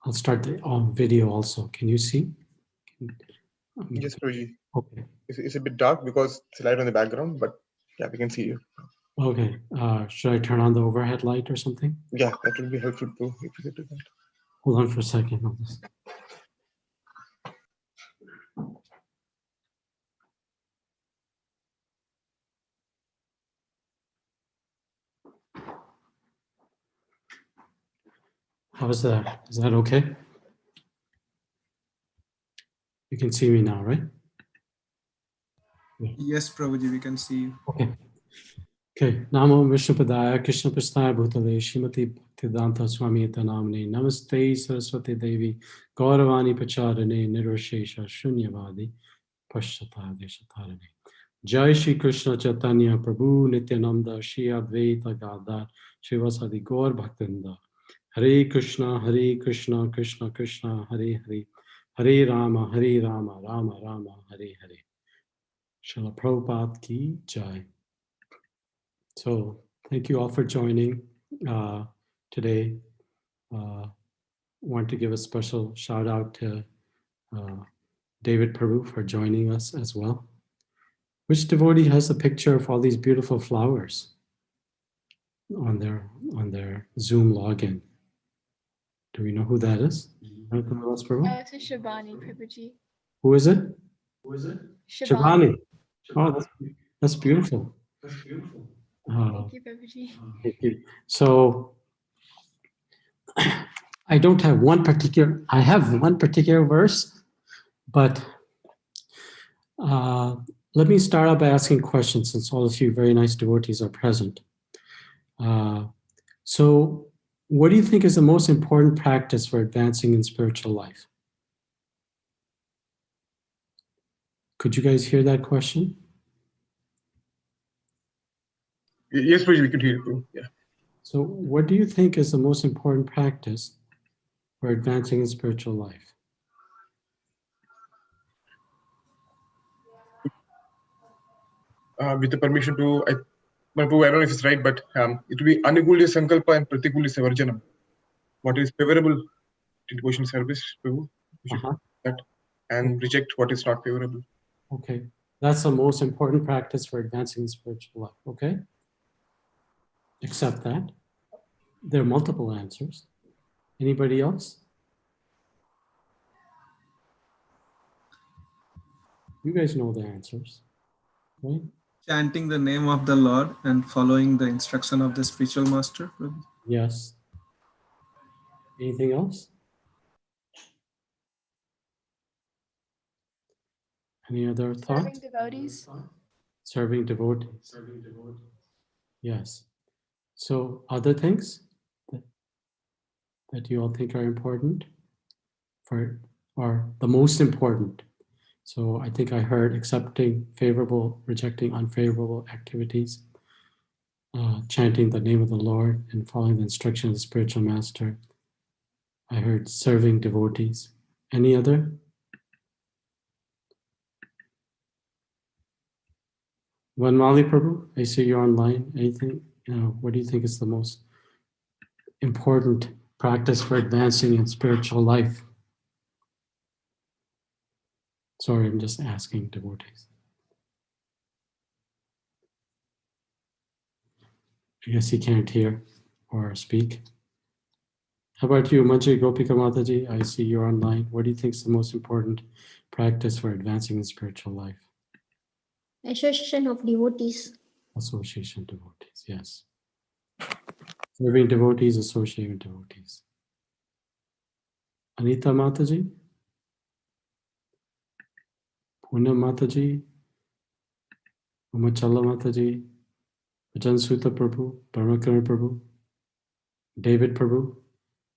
I'll start the video also. Can you see? Yes, Prabhuji. Okay. It's a bit dark because it's light on the background, but yeah, we can see you. Okay. Should I turn on the overhead light or something? Yeah, that would be helpful too if you could do that. Hold on for a second. How is that? Is that okay? You can see me now, right? Yes, Prabhuji, we can see you. Okay. Okay. Namo Vishnupadaya Krishna Prasthaya Bhutale Srimati Bhaktivedanta Swami Namane Namaste Saraswati Devi Gauravani Pacharane Nirvashesha Shunyavadi Pashyata Deshatarane. Jai Shri Krishna Chaitanya Prabhu Nityananda Shri Advaita Gadar Shivasadi Gaur Bhaktinda Hare Krishna Krishna Krishna Hare Hare Hare Rama Rama Rama Hare Hare. Srila Prabhupada Ki Jai. So thank you all for joining today. Want to give a special shout out to David Prabhu for joining us as well. Which devotee has a picture of all these beautiful flowers on their Zoom login? Do we know who that is? It's Shabani, Prabhuji. Who is it? Shabani. Oh, that's beautiful. Thank you, Prabhuji. Thank you. So I have one particular verse, but let me start out by asking questions since all of you very nice devotees are present. So what do you think is the most important practice for advancing in spiritual life? Could you guys hear that question? Yes, Prabhuji, we could hear you too. Yeah. So what do you think is the most important practice for advancing in spiritual life? With the permission to, Prabhu, I don't know if it's right, but it will be Anugulya Sankalpa and Pratigulya Savarjanam. What is favorable to devotion service, Prabhu? We should do that and reject what is not favorable. Okay, that's the most important practice for advancing in spiritual life, okay? Accept that. There are multiple answers. Anybody else? You guys know the answers, right? Chanting the name of the Lord and following the instruction of the spiritual master. Yes. Anything else? Any other thoughts? Serving devotees. Serving devotees. Yes. So other things that you all think are important or the most important. So I think I heard accepting favorable, rejecting unfavorable activities, chanting the name of the Lord and following the instruction of the spiritual master. I heard serving devotees. Any other? Vanmali Prabhu, I see you're online. Anything? What do you think is the most important practice for advancing in spiritual life? Sorry, I'm just asking devotees. I guess he can't hear or speak. How about you, Manjay Gopika Mataji? I see you're online. What do you think is the most important practice for advancing in spiritual life? Association of devotees. Association of devotees, yes. Serving devotees, associating devotees. Anita Mataji? Puna Mataji? Umachala Mataji? Bhajan Sutta Prabhu? Paramakara Prabhu? David Prabhu?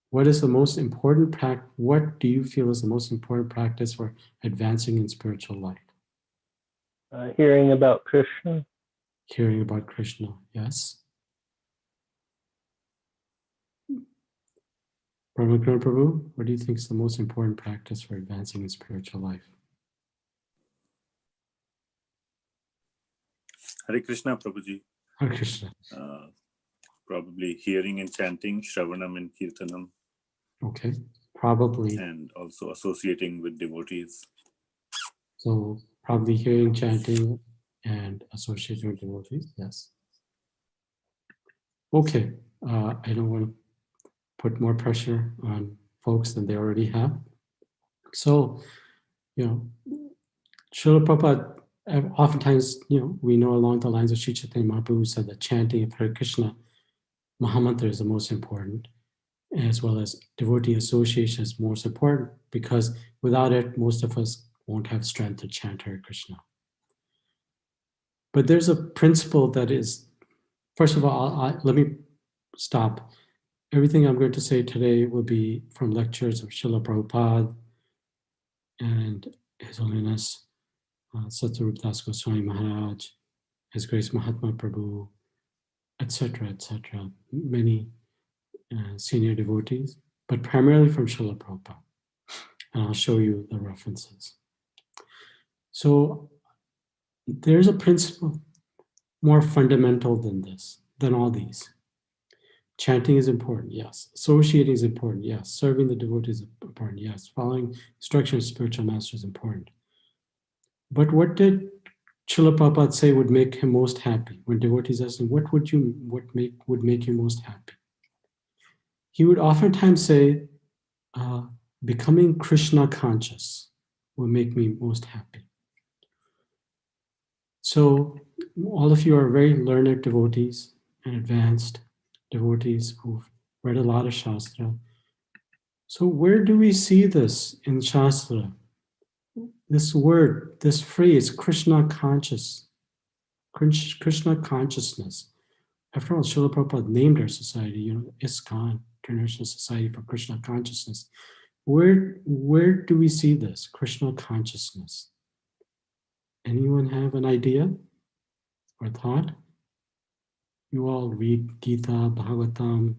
What is the most important practice? What do you feel is the most important practice for advancing in spiritual life? Hearing about Krishna. Hearing about Krishna, yes. Brahmakara Prabhu, what do you think is the most important practice for advancing in spiritual life? Hare Krishna, Prabhuji. Hare Krishna. Probably hearing and chanting, Shravanam and Kirtanam. Okay. Probably. And also associating with devotees. So probably hearing chanting and associating with devotees, yes. Okay, I don't want to put more pressure on folks than they already have. So, Srila Prabhupada, oftentimes, we know along the lines of Sri Chaitanya Mahaprabhu said that chanting of Hare Krishna Mahamantra is the most important, as well as devotee association is most important, because without it, most of us won't have strength to chant Hare Krishna. But there's a principle that is, first of all, let me stop. Everything I'm going to say today will be from lectures of Srila Prabhupada and His Holiness Satyarup Das Goswami Maharaj, His Grace Mahatma Prabhu, etc., etc., many senior devotees, but primarily from Srila Prabhupada. And I'll show you the references. So there's a principle more fundamental than this, than all these. Chanting is important, yes. Associating is important, yes. Serving the devotees is important, yes. Following instructions of spiritual master is important. But what did Srila Prabhupada say would make him most happy? When devotees asked him, what would make you most happy? He would oftentimes say, becoming Krishna conscious will make me most happy. So all of you are very learned devotees and advanced devotees who've read a lot of Shastra. So where do we see this in Shastra? This word, this phrase, Krishna conscious, Krishna consciousness. After all, Srila Prabhupada named our society, ISKCON, International Society for Krishna Consciousness. Where do we see this, Krishna consciousness? Anyone have an idea or thought? You all read Gita, Bhagavatam,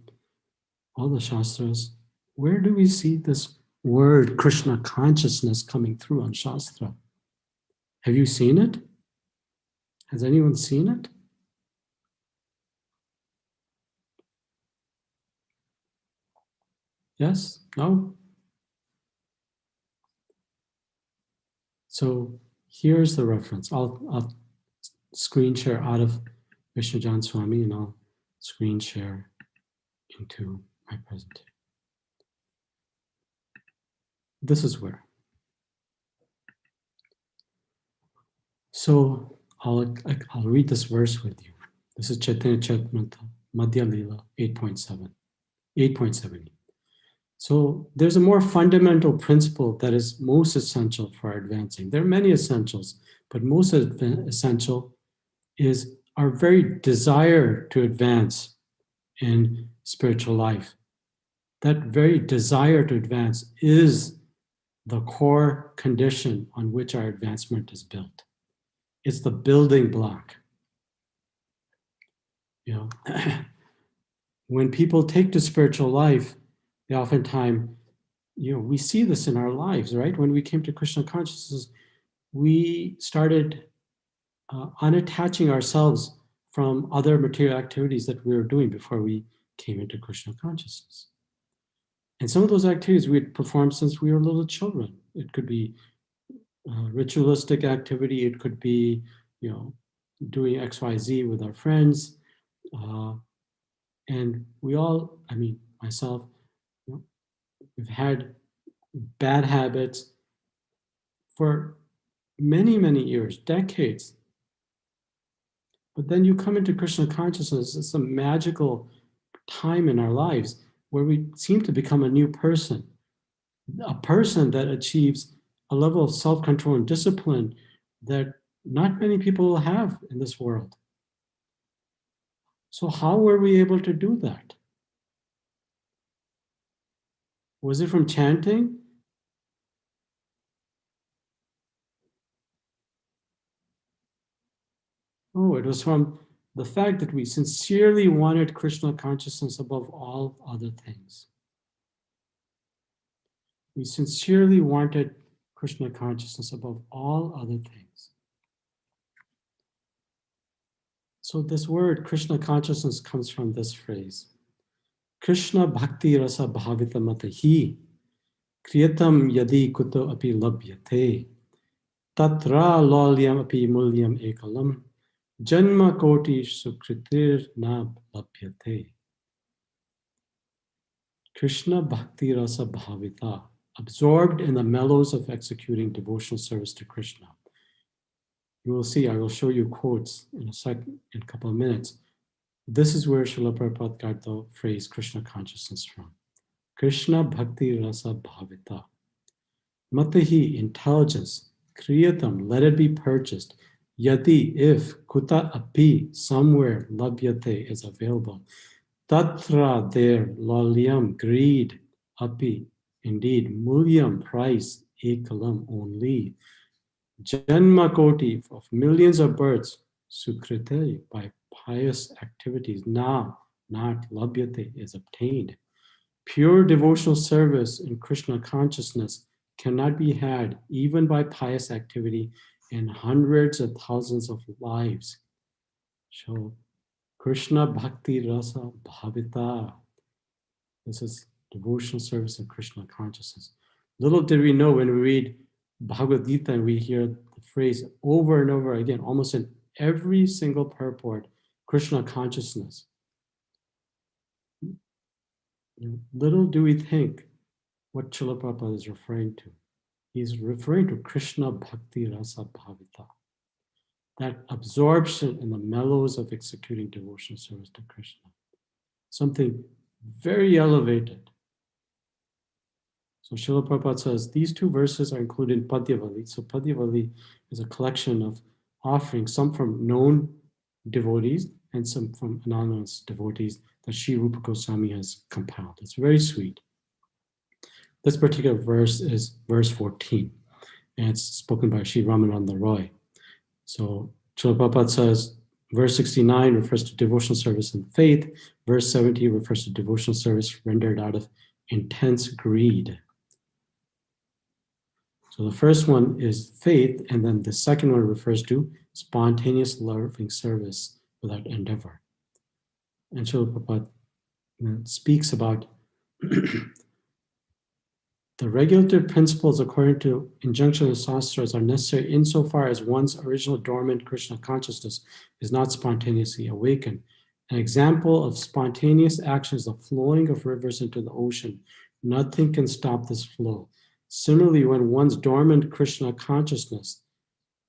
all the Shastras. Where do we see this word, Krishna consciousness, coming through on Shastra? Have you seen it? Has anyone seen it? Yes? No? So here's the reference. I'll screen share out of Vishnujan Swami and I'll screen share into my presentation. This is where. So I'll read this verse with you. This is Chaitanya Charitamrita, Madhya Lila 8.70. So there's a more fundamental principle that is most essential for advancing. There are many essentials, but most essential is our very desire to advance in spiritual life. That very desire to advance is the core condition on which our advancement is built. It's the building block. When people take to spiritual life, they oftentimes, we see this in our lives, right? When we came to Krishna consciousness, we started unattaching ourselves from other material activities that we were doing before we came into Krishna consciousness. And some of those activities we had performed since we were little children. It could be ritualistic activity. It could be, doing XYZ with our friends. And we all, myself, we've had bad habits for many, many years, decades. But then you come into Krishna consciousness, it's a magical time in our lives where we seem to become a new person, a person that achieves a level of self-control and discipline that not many people will have in this world. So how were we able to do that? Was it from chanting? Oh, it was from the fact that we sincerely wanted Krishna consciousness above all other things. We sincerely wanted Krishna consciousness above all other things. So this word, Krishna consciousness, comes from this phrase. Krishna bhakti rasa bhavita matahi. Kriyatam yadi kuto api labhyate. Tatra lolyam api mulyam ekalam. Janma koti sukritir na labhyate. Krishna bhakti rasa bhavita, absorbed in the mellows of executing devotional service to Krishna. You will see, I will show you quotes in a couple of minutes. This is where Srila Prabhupada got the phrase Krishna consciousness from. Krishna bhakti rasa bhavita. Matahi, intelligence, kriyatam, let it be purchased. Yati, if, kuta api, somewhere, labhyate, is available. Tatra, there, lalyam, greed, api, indeed, mulyam, price, ekalam, only. Janma koti, of millions of births, sukrite, by pious activities, na, not labhyate, is obtained. Pure devotional service in Krishna consciousness cannot be had even by pious activity in hundreds of thousands of lives. So, Krishna Bhakti Rasa Bhavita. This is devotional service in Krishna consciousness. Little did we know when we read Bhagavad Gita and we hear the phrase over and over again, almost in every single purport, Krishna consciousness. Little do we think what Srila Prabhupada is referring to. He's referring to Krishna Bhakti Rasa Bhavita. That absorption in the mellows of executing devotional service to Krishna. Something very elevated. So Srila Prabhupada says these two verses are included in Padyavali. So Padyavali is a collection of offerings, some from known devotees and some from anonymous devotees that Sri Rupa Goswami has compiled. It's very sweet. This particular verse is verse 14, and it's spoken by Sri Ramananda Roy. So Srila Prabhupada says, verse 69 refers to devotional service in faith. Verse 70 refers to devotional service rendered out of intense greed. So the first one is faith, and then the second one refers to spontaneous loving service without endeavor. And Srila Prabhupada speaks about the regulative principles according to injunction of sastras are necessary insofar as one's original dormant Krishna consciousness is not spontaneously awakened. An example of spontaneous action is the flowing of rivers into the ocean. Nothing can stop this flow. Similarly, when one's dormant Krishna consciousness,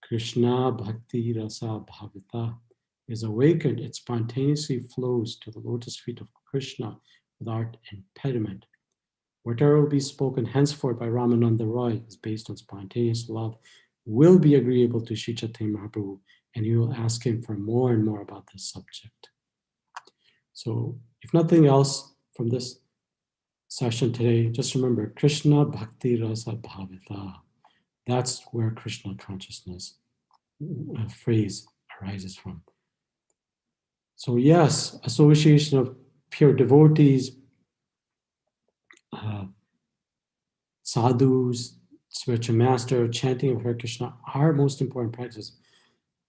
Krishna Bhakti Rasa Bhavita, is awakened, it spontaneously flows to the lotus feet of Krishna without impediment. Whatever will be spoken henceforth by Ramananda Roy is based on spontaneous love, will be agreeable to Sri Chaitanya Mahaprabhu, and you will ask him for more and more about this subject. So, if nothing else from this session today, just remember Krishna Bhakti Rasa Bhavita. That's where Krishna consciousness phrase arises from. So yes, association of pure devotees, sadhus, spiritual master, chanting of Hare Krishna are most important practices.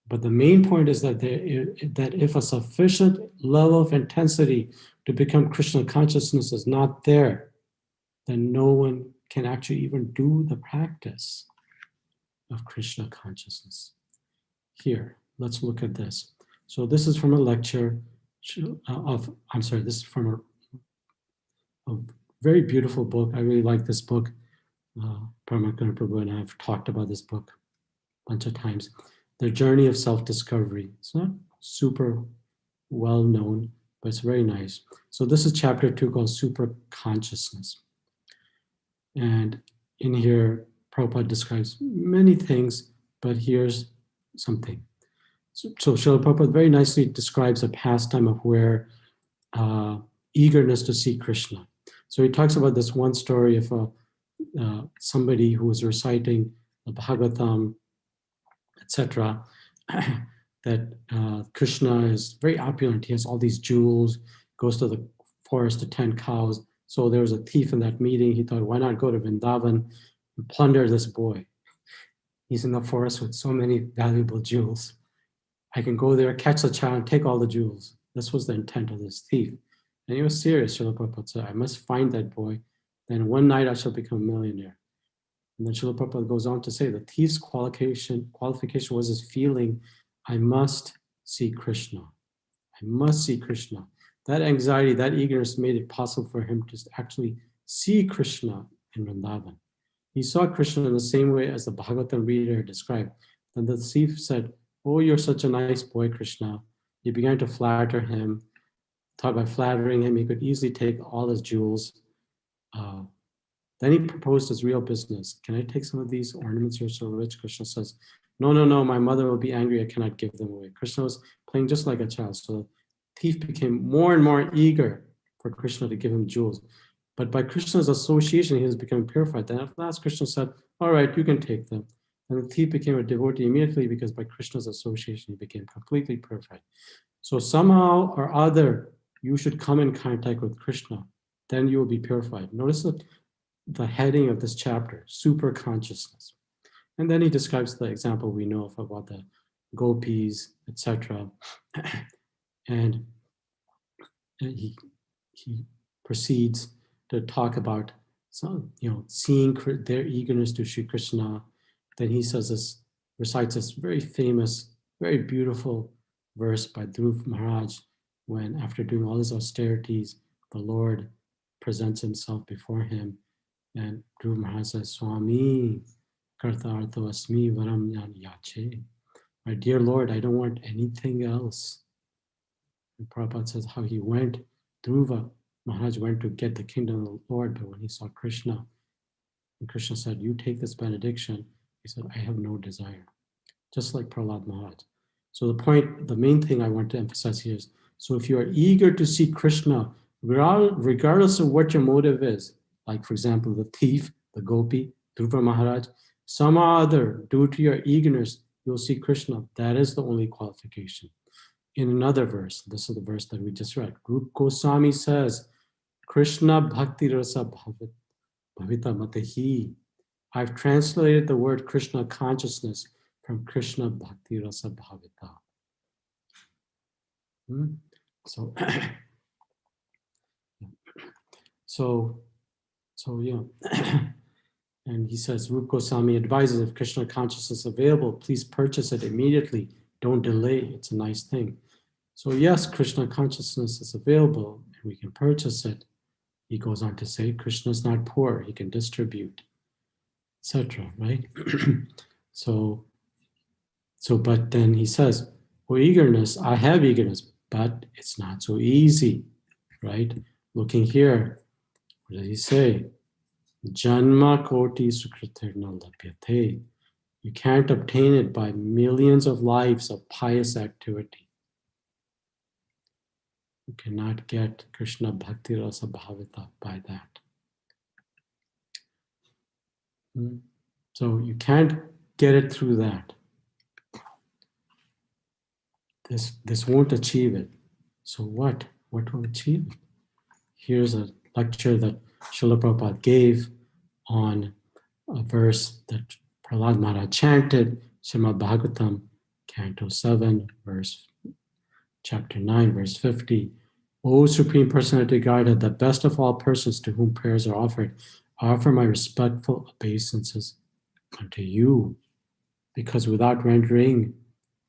But the main point is that if a sufficient level of intensity to become Krishna consciousness is not there, then no one can actually even do the practice of Krishna consciousness. Here, let's look at this. So this is from a lecture this is from a very beautiful book. I really like this book. Paramakana Prabhu and I have talked about this book a bunch of times. The Journey of Self-Discovery. It's not super well known, but it's very nice. So this is chapter 2 called Super Consciousness. And in here, Prabhupada describes many things, but here's something. So Srila Prabhupada very nicely describes a pastime of where eagerness to see Krishna. So he talks about this one story of somebody who was reciting the Bhagavatam, etc., that Krishna is very opulent. He has all these jewels, goes to the forest to tend cows. So there was a thief in that meeting. He thought, why not go to Vrindavan and plunder this boy? He's in the forest with so many valuable jewels. I can go there, catch the child, and take all the jewels. This was the intent of this thief. And he was serious, Srila Prabhupada said, I must find that boy. then one night I shall become a millionaire. And then Srila Prabhupada goes on to say the thief's qualification was his feeling, I must see Krishna. I must see Krishna. That anxiety, that eagerness made it possible for him to actually see Krishna in Vrindavan. He saw Krishna in the same way as the Bhagavatam reader described. Then the thief said, oh, you're such a nice boy, Krishna. He began to flatter him. Thought by flattering him, he could easily take all his jewels. Then he proposed his real business. Can I take some of these ornaments? You're so rich. Krishna says, no, no, no, my mother will be angry. I cannot give them away. Krishna was playing just like a child. So the thief became more and more eager for Krishna to give him jewels. But by Krishna's association, he was becoming purified. Then at last, Krishna said, all right, you can take them. And the thief became a devotee immediately because by Krishna's association, he became completely purified. So somehow or other, you should come in contact with Krishna. Then you will be purified. Notice that the heading of this chapter, super consciousness. And then he describes the example we know of about the gopis, etc. And he proceeds to talk about some, seeing their eagerness to Sri Krishna. Then he recites this very famous, very beautiful verse by Dhruv Maharaj, when after doing all his austerities, the Lord presents himself before him. And Dhruv Maharaj says, Swami, Kartartho Asmi Varam Yan Yache. My dear Lord, I don't want anything else. And Prabhupada says how he went, Dhruva Maharaj went to get the kingdom of the Lord, but when he saw Krishna, and Krishna said, you take this benediction, he said, I have no desire. Just like Prahlad Maharaj. So the main thing I want to emphasize here is, so if you are eager to see Krishna, regardless of what your motive is, like for example, the thief, the gopi, Dhruva Maharaj, some other, due to your eagerness, you'll see Krishna. That is the only qualification. In another verse, this is the verse that we just read, Rup Goswami says, Krishna Bhakti Rasa Bhavita Matehi. I've translated the word Krishna consciousness from Krishna Bhakti Rasa Bhavita. So yeah. And he says, Rup Goswami advises if Krishna consciousness is available, please purchase it immediately. Don't delay. It's a nice thing. So yes, Krishna consciousness is available and we can purchase it. He goes on to say, Krishna is not poor. He can distribute, etc. Right? But then he says, oh, eagerness, I have eagerness, but it's not so easy, right? Looking here, what does he say? Janma koti sukritirna lapyate. You can't obtain it by millions of lives of pious activity. You cannot get Krishna Bhakti Rasa Bhavita by that. So you can't get it through that. This won't achieve it. So what? What will achieve it? Here's a lecture that Srila Prabhupada gave on a verse that Prahlad Maharaj chanted, Srimad Bhagavatam, Canto 7, chapter 9, verse 50. O Supreme Personality of Godhead, the best of all persons to whom prayers are offered, I offer my respectful obeisances unto you, because without rendering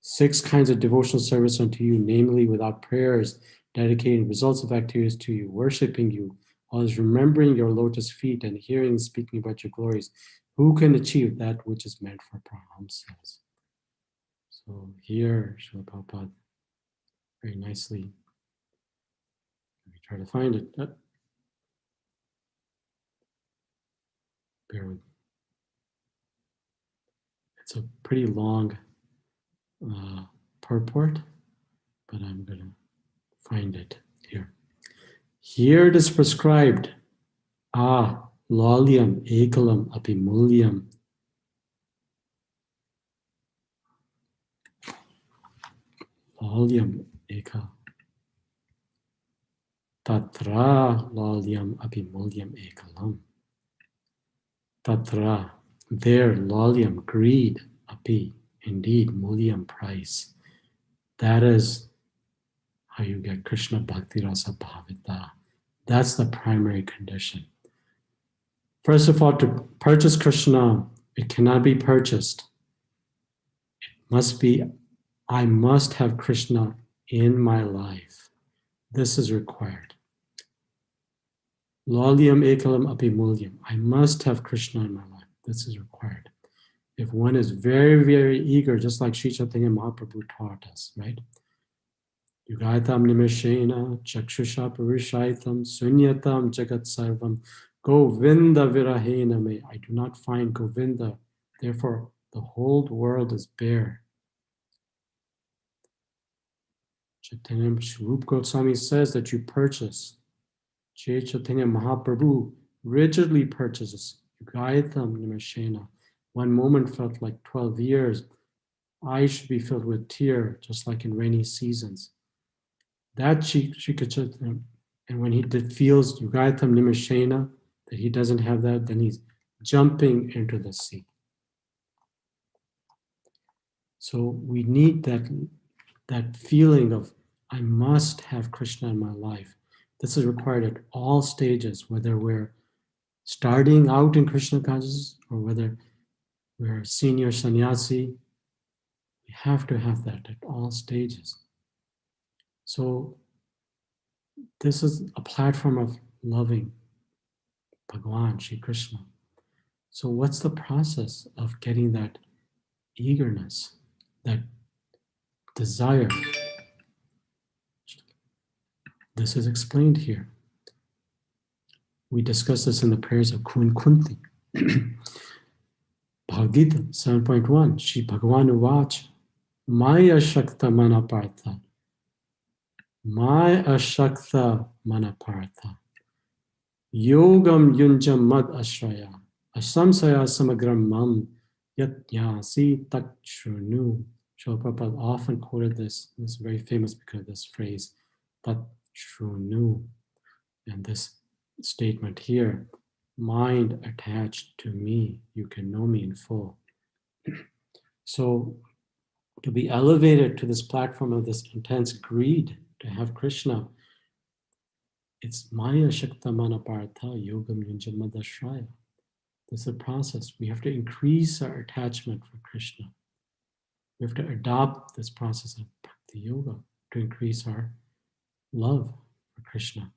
6 kinds of devotional service unto you, namely without prayers, dedicating results of activities to you, worshiping you, always remembering your lotus feet and hearing and speaking about your glories, who can achieve that which is meant for Paramahamsas? So here, Srila Prabhupada very nicely, let me try to find it. Bear with me. It's a pretty long purport, but I'm going to find it here. Here it is prescribed, lalyam ekalam apimulyam. Lalyam eka. Tatra lalyam apimulyam ekalam. Tatra, there lalyam, greed, api, indeed, mulyam, price. That is how you get Krishna Bhakti Rasa Bhavita. That's the primary condition. First of all, to purchase Krishna, it cannot be purchased. It must be, I must have Krishna in my life. This is required. Lalyam ekalam api mulyam. I must have Krishna in my life. This is required. If one is very, very eager, just like Sri Chaitanya Mahaprabhu taught us, right? Yugaitam nimeshena chakshusha purishaitam sunyatam jagat sarvam Govinda virahena me. I do not find Govinda. Therefore, the whole world is bare. Chaitanya Rup Goswami says that you purchase. Sri Chaitanya Mahaprabhu rigidly purchases. Yugaitam nimeshena. One moment felt like 12 years. Eyes should be filled with tear, just like in rainy seasons. That Sri Chaitanya, and when he feels Yugaitam nimeshena, that he doesn't have that, then he's jumping into the sea. So we need that feeling of, I must have Krishna in my life. This is required at all stages, whether we're starting out in Krishna consciousness or whether we're a senior sannyasi. We have to have that at all stages. So this is a platform of loving Bhagavan, Shri Krishna. So what's the process of getting that eagerness, that desire? This is explained here. We discussed this in the prayers of Kunti. Bhagavad Gita 7.1, Shri Bhagavan Uvach, Maya Shakta Manapartha. Maya Shakta Manapartha. Yogam Yunjam Mad Ashraya. Asamsaya Samagram Mam Yatyasi Takshunu. Srila Prabhupada often quoted this. This is very famous because of this phrase, Takshunu. And this statement here, mind attached to me, you can know me in full. So to be elevated to this platform of this intense greed to have Krishna, it's Maya Shakta Manapartha Yogam Yunjamadashraya. This is a process. We have to increase our attachment for Krishna. We have to adopt this process of Bhakti Yoga to increase our love for Krishna.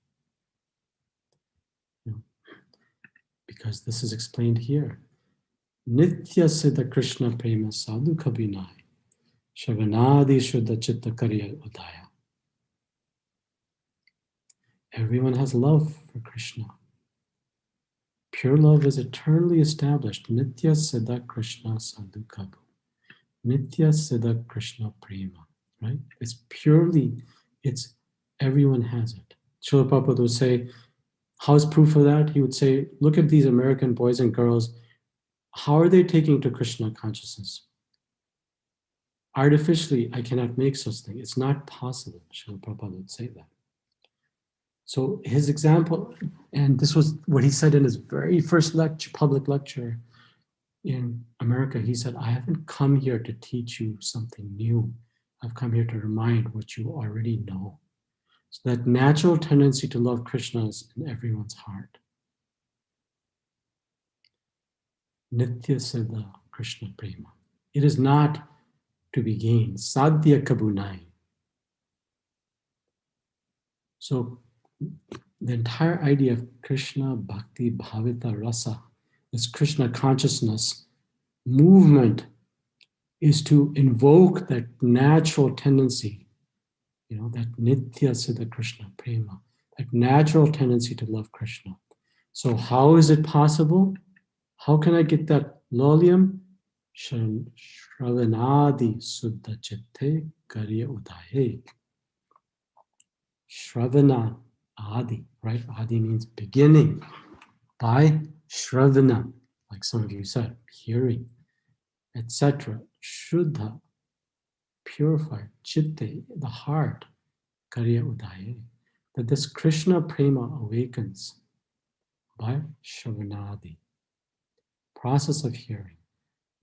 Because this is explained here. Nitya Siddha Krishna Prema Sadhu Kabinai Shavanadi Shuddha Chitta Karya Udaya. Everyone has love for Krishna. Pure love is eternally established. Nitya Siddha Krishna Sadhu Kabhu. Nitya Siddha Krishna Prema. Right? It's purely, everyone has it. Srila Prabhupada would say, how's proof of that? He would say, look at these American boys and girls. How are they taking to Krishna consciousness? Artificially, I cannot make such thing. It's not possible. Srila Prabhupada would say that. So his example, and this was what he said in his very first public lecture in America. He said, I haven't come here to teach you something new. I've come here to remind what you already know. So that natural tendency to love Krishna is in everyone's heart. Nitya Siddha Krishna Prema. It is not to be gained. Sadhya Kabunai. So the entire idea of Krishna Bhakti Bhavita Rasa, this Krishna consciousness movement, is to invoke that natural tendency, that Nitya Siddha Krishna Prema, that natural tendency to love Krishna. So how is it possible? How can I get that lalyam? Shravanadi Suddha Chitte Karya Udaye. Shravana Adi, right? Adi means beginning. By Shravana, like some of you said, hearing, etc. Shuddha, purified. Chitte, the heart. Karya Udaye. That this Krishna Prema awakens by Shravanadi. Process of hearing.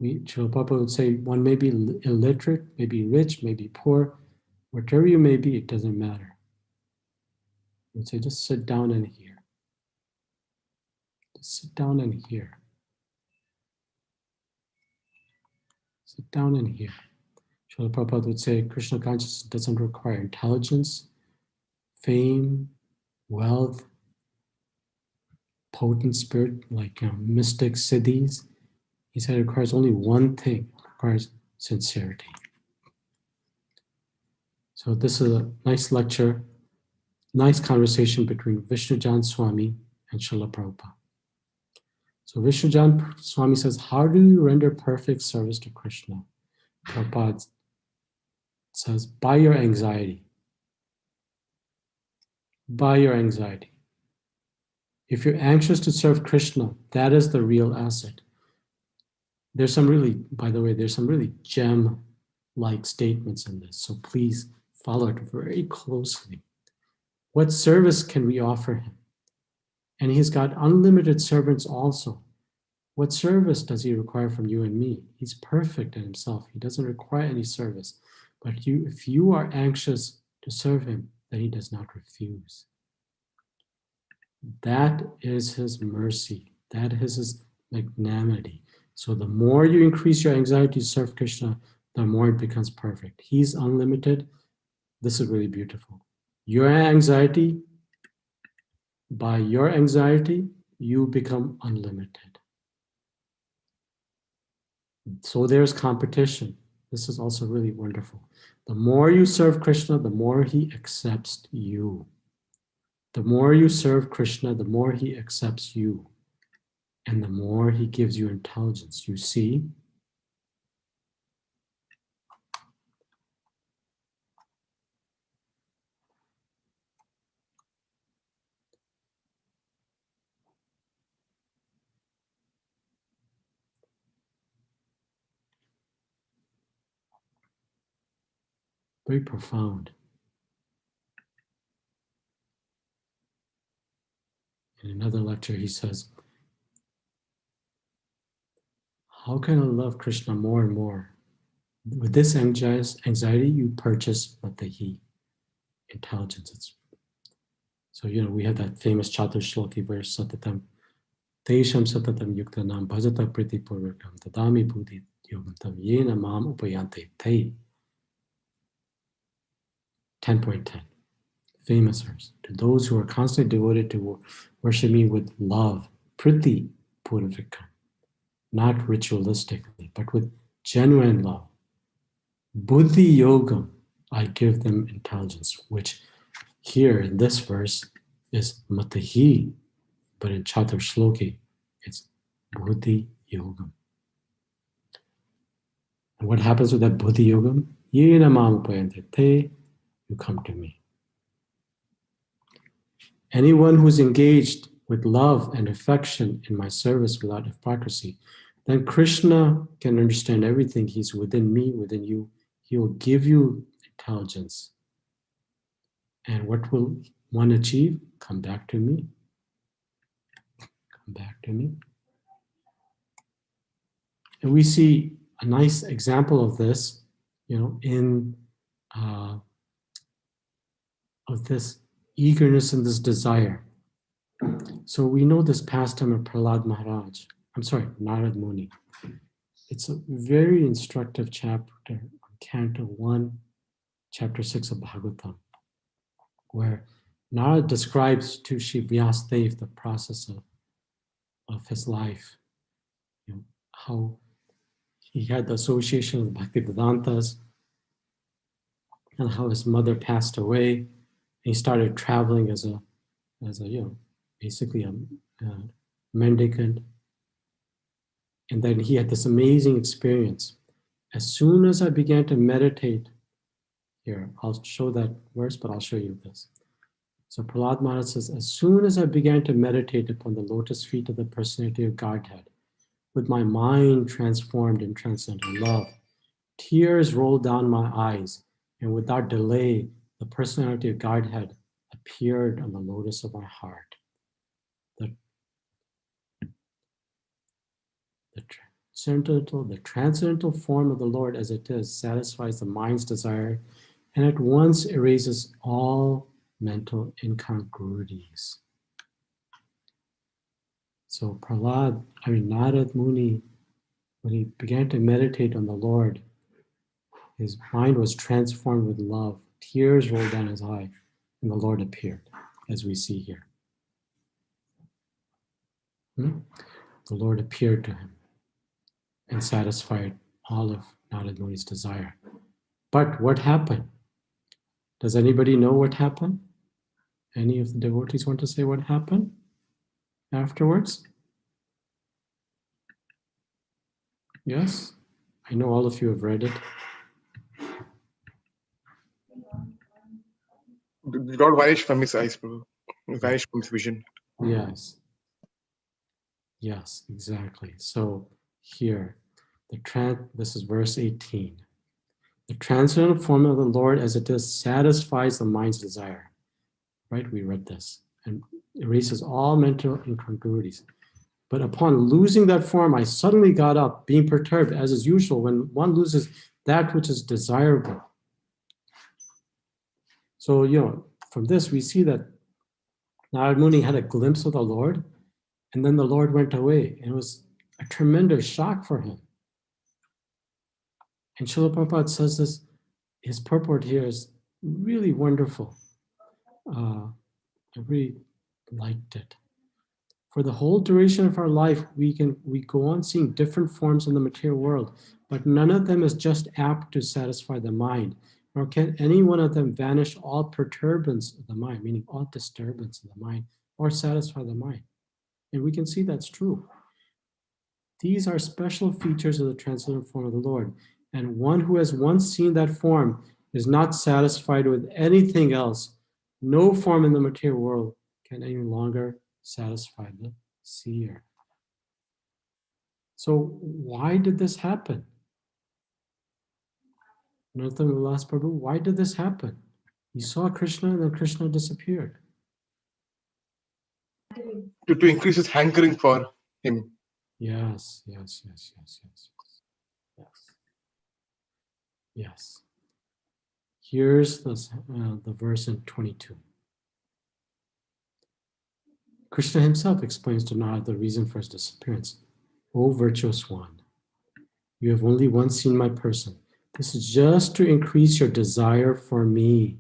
Srila Prabhupada would say one may be illiterate, may be rich, may be poor. Whatever you may be, it doesn't matter. He would say just sit down and hear. Sit down and hear. Sit down and hear. Srila Prabhupada would say Krishna consciousness doesn't require intelligence, fame, wealth, potent spirit like mystic siddhis. He said it requires only one thing, it requires sincerity. So this is a nice lecture, nice conversation between Vishnujan Swami and Srila Prabhupada. So Vishnujan Swami says, how do you render perfect service to Krishna? Prabhupada says, by your anxiety. By your anxiety. If you're anxious to serve Krishna, that is the real asset. There's some really, by the way, there's some really gem-like statements in this. So please follow it very closely. What service can we offer him? And he's got unlimited servants also. What service does he require from you and me? He's perfect in himself. He doesn't require any service. But if you are anxious to serve him, then he does not refuse. That is his mercy. That is his magnanimity. So the more you increase your anxiety to serve Krishna, the more it becomes perfect. He's unlimited. This is really beautiful. Your anxiety, by your anxiety, you become unlimited. So there's competition. This is also really wonderful. The more you serve Krishna, the more he accepts you. The more you serve Krishna, the more he accepts you. And the more he gives you intelligence. You see? Very profound. In another lecture, he says, how can I love Krishna more and more? With this anxiety, you purchase matahi, intelligence. So, we have that famous Chatur Shloki verse, Satatam, Tesham Satatam Yuktanam Bhajata Priti Purvakam Tadami Buddhi Yogantam Yena Mam Upayante Te. 10.10. Famous verse. To those who are constantly devoted to worship me with love, Priti Purvakam, not ritualistically, but with genuine love. Buddhi Yogam, I give them intelligence, which here in this verse is Matahi, but in Chatur Shloki, it's Buddhi Yogam. And what happens with that Buddhi Yogam? Yena mam upayante te, you come to me. Anyone who's engaged with love and affection in my service without hypocrisy, then Krishna can understand everything. He's within me, within you. He will give you intelligence. And what will one achieve? Come back to me. Come back to me. And we see a nice example of this, in of this eagerness and this desire. So we know this pastime of Prahlad Maharaj. Narad Muni. It's a very instructive chapter on Canto 1, Chapter 6 of Bhagavatam, where Narad describes to Shri Vyasadeva the process of his life, how he had the association with Bhaktivedantas, and how his mother passed away. And he started traveling as a basically a mendicant. And then he had this amazing experience. As soon as I began to meditate, here, I'll show that verse, but I'll show you this. So Prahlad Maharaj says, as soon as I began to meditate upon the lotus feet of the personality of Godhead, with my mind transformed in transcendental love, tears rolled down my eyes, and without delay, the personality of Godhead appeared on the lotus of my heart. The transcendental form of the Lord as it is satisfies the mind's desire and at once erases all mental incongruities. So Narad Muni, when he began to meditate on the Lord, his mind was transformed with love. Tears rolled down his eye, and the Lord appeared, as we see here. The Lord appeared to him and satisfied all of Narad Muni's desire. But what happened? Does anybody know what happened? Any of the devotees want to say what happened afterwards? Yes? I know all of you have read it. The Lord vanished from his eyes, Prabhu. He vanished from his vision. Yes. Yes, exactly. So here, this is verse 18. The transcendental form of the Lord as it is satisfies the mind's desire. Right? We read this. And erases all mental incongruities. But upon losing that form, I suddenly got up, being perturbed, as is usual when one loses that which is desirable. So, from this, we see that Narad Muni had a glimpse of the Lord, and then the Lord went away. And it was a tremendous shock for him. And Srila Prabhupada says this, his purport here is really wonderful. I really liked it. For the whole duration of our life, we go on seeing different forms in the material world, but none of them is just apt to satisfy the mind, nor can any one of them vanish all perturbance of the mind, meaning all disturbance of the mind, or satisfy the mind. And we can see that's true. These are special features of the transcendental form of the Lord. And one who has once seen that form is not satisfied with anything else. No form in the material world can any longer satisfy the seer. So why did this happen? Narottam Vilas Prabhu, why did this happen? He saw Krishna and then Krishna disappeared. To increase his hankering for him. Yes. Here's the verse in 22. Krishna himself explains to Narada the reason for his disappearance. O virtuous one, you have only once seen my person. This is just to increase your desire for me.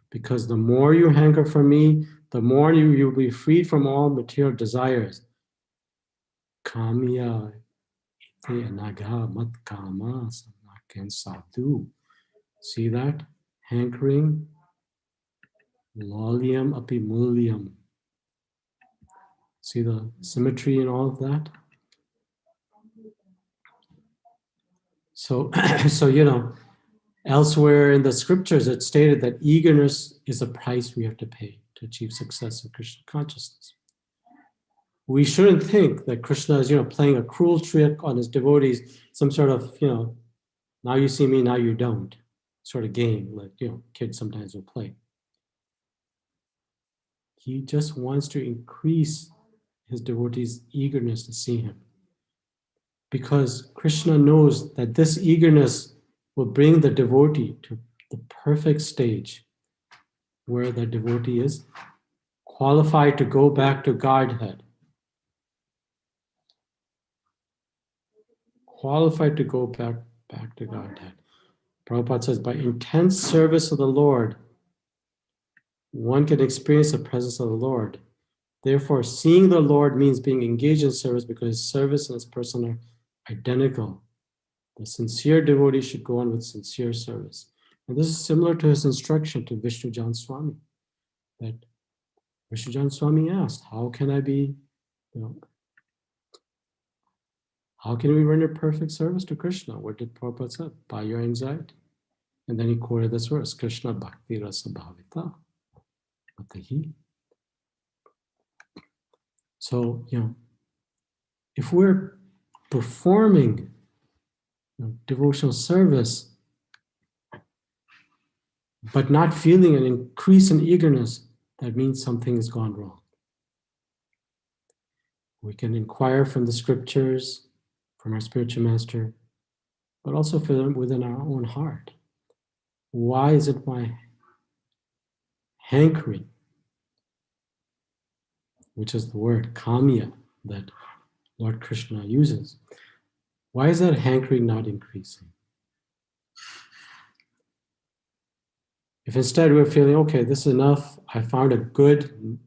Because the more you hanker for me, the more you will be freed from all material desires. Kamya ite anaga mat kama samaken sadhu. See that? Hankering, lolium api mulium. See the symmetry in all of that? So, elsewhere in the scriptures, it's stated that eagerness is a price we have to pay to achieve success in Krishna consciousness. We shouldn't think that Krishna is, playing a cruel trick on his devotees, some sort of, now you see me, now you don't, sort of game like, kids sometimes will play. He just wants to increase his devotees' eagerness to see him. Because Krishna knows that this eagerness will bring the devotee to the perfect stage where the devotee is qualified to go back to Godhead. Qualified to go back to Godhead. Prabhupada says, by intense service of the Lord, one can experience the presence of the Lord. Therefore, seeing the Lord means being engaged in service because his service and his person are identical. The sincere devotee should go on with sincere service. And this is similar to his instruction to Vishnujan Swami. That Vishnujan Swami asked, how can I be, how can we render perfect service to Krishna? What did Prabhupada say? By your anxiety. And then he quoted this verse, Krishna Bhakti Rasa Bhavita. Matahi. So, if we're performing devotional service, but not feeling an increase in eagerness, that means something has gone wrong. We can inquire from the scriptures, from our spiritual master, but also within our own heart. Why is it my hankering, which is the word kamya, that Lord Krishna uses. Why is that hankering not increasing? If instead we're feeling, okay, this is enough, I found a good,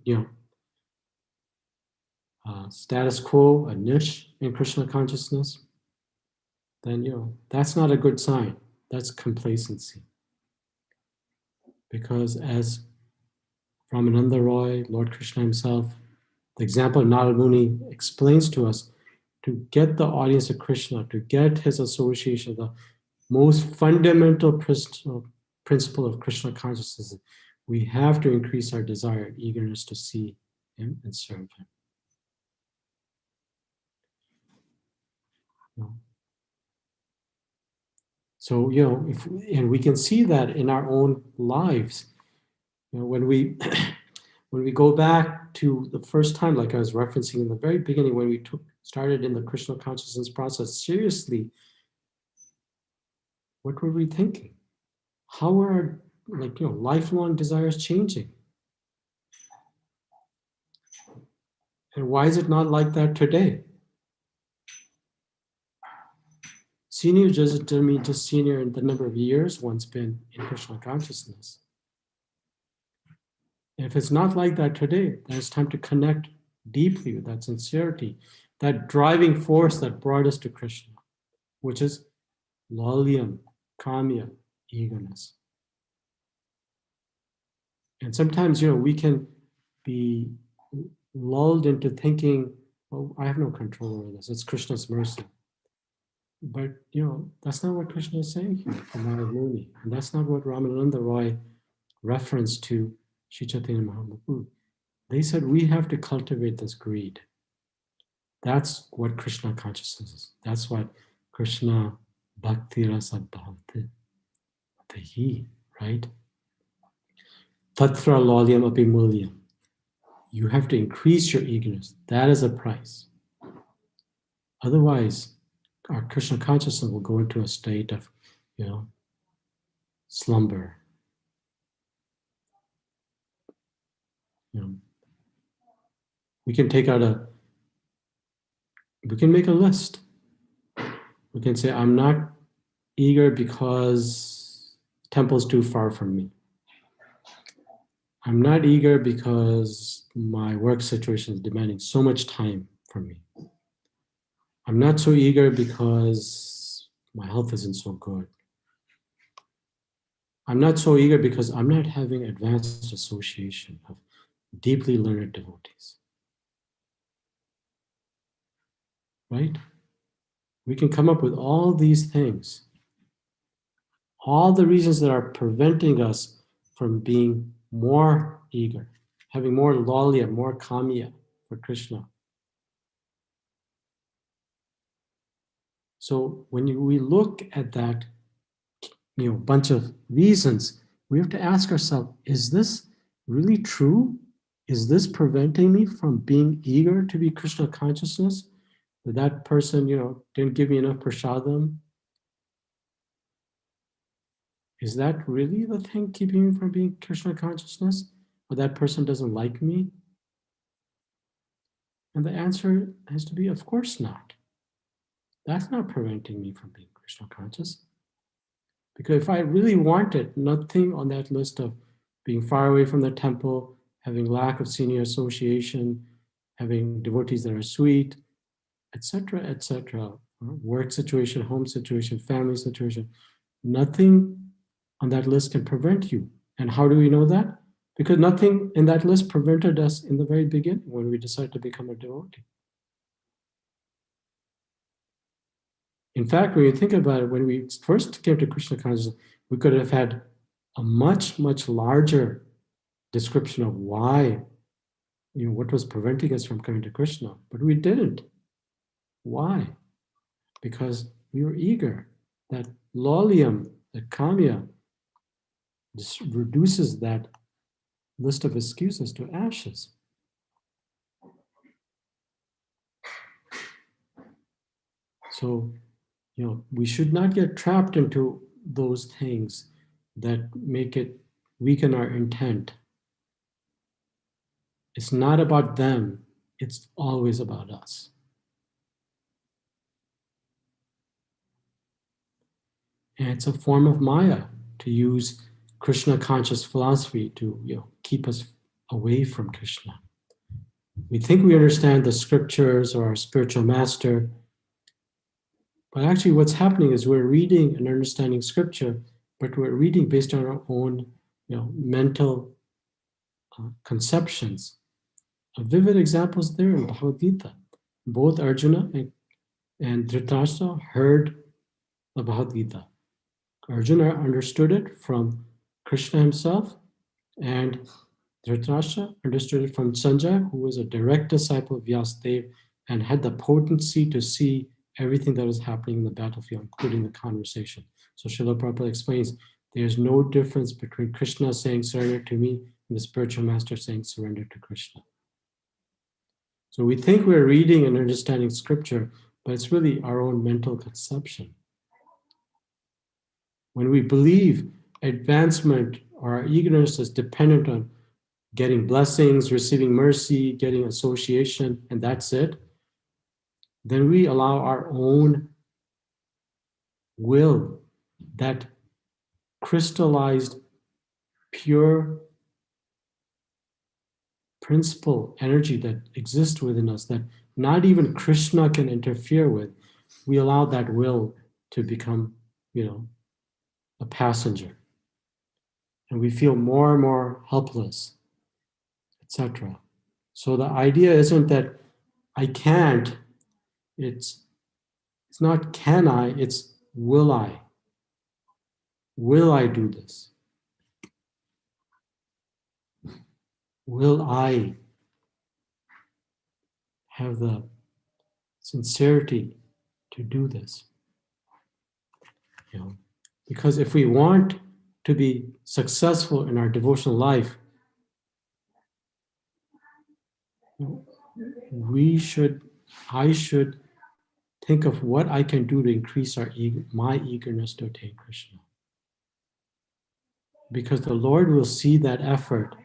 status quo, a niche in Krishna consciousness, then, that's not a good sign. That's complacency. Because as Ramananda Roy, Lord Krishna himself, the example of Narada Muni explains to us, to get the audience of Krishna, to get his association, the most fundamental principle of Krishna consciousness, we have to increase our desire and eagerness to see him and serve him. So, and we can see that in our own lives. When we when we go back to the first time, like I was referencing in the very beginning, when we started in the Krishna consciousness process seriously, what were we thinking? How were our lifelong desires changing? And why is it not like that today? Senior doesn't mean just senior in the number of years one's been in Krishna consciousness. And if it's not like that today, then it's time to connect deeply with that sincerity, that driving force that brought us to Krishna, which is lalyam, kamya, eagerness. And sometimes, we can be lulled into thinking, oh, I have no control over this. It's Krishna's mercy. But, that's not what Krishna is saying here from Narada Muni. And that's not what Ramananda Roy referenced to Sri Chaitanya Mahaprabhu. They said we have to cultivate this greed. That's what Krishna consciousness is. That's what Krishna Bhakti Rasa Bhavati, right? Tatra Lalyam api mulyam. You have to increase your eagerness. That is a price. Otherwise, our Krishna consciousness will go into a state of, slumber. We can make a list. We can say, I'm not eager because temple's too far from me. I'm not eager because my work situation is demanding so much time from me. I'm not so eager because my health isn't so good. I'm not so eager because I'm not having advanced association of deeply learned devotees. Right? We can come up with all these things, all the reasons that are preventing us from being more eager, having more lalya, more kamya for Krishna. So when we look at that, bunch of reasons, we have to ask ourselves, is this really true? Is this preventing me from being eager to be Krishna consciousness? That person, didn't give me enough prasadam. Is that really the thing keeping me from being Krishna consciousness? Or that person doesn't like me? And the answer has to be, of course not. That's not preventing me from being Krishna conscious. Because if I really wanted, nothing on that list of being far away from the temple, having lack of senior association, having devotees that are sweet, etc., work situation, home situation, family situation, nothing on that list can prevent you. And how do we know that? Because nothing in that list prevented us in the very beginning when we decided to become a devotee. In fact, when you think about it, when we first came to Krishna consciousness, we could have had a much, much larger description of why, what was preventing us from coming to Krishna, but we didn't. Why? Because we were eager. That lalyam, that kamya, reduces that list of excuses to ashes. So, we should not get trapped into those things that make it weaken our intent. It's not about them. it's always about us. And it's a form of Maya to use Krishna conscious philosophy to keep us away from Krishna. We think we understand the scriptures or our spiritual master, but actually what's happening is we're reading and understanding scripture, but we're reading based on our own mental conceptions. A vivid example is there in Bhagavad Gita. Both Arjuna and Dhritarashtra heard the Bhagavad Gita. Arjuna understood it from Krishna himself, and Dhritarashtra understood it from Sanjaya, who was a direct disciple of Vyasadeva and had the potency to see everything that was happening in the battlefield, including the conversation. So Srila Prabhupada explains, there's no difference between Krishna saying surrender to me and the spiritual master saying surrender to Krishna. So we think we're reading and understanding scripture, but it's really our own mental conception. When we believe advancement or our eagerness is dependent on getting blessings, receiving mercy, getting association, and that's it, then we allow our own will, that crystallized, pure principle energy that exists within us, that not even Krishna can interfere with, we allow that will to become, a passenger. And we feel more and more helpless, etc. So the idea isn't that I can't, it's not can I, it's will I. Will I do this? Will I have the sincerity to do this? Because if we want to be successful in our devotional life, I should think of what I can do to increase my eagerness to attain Krishna. Because the Lord will see that effort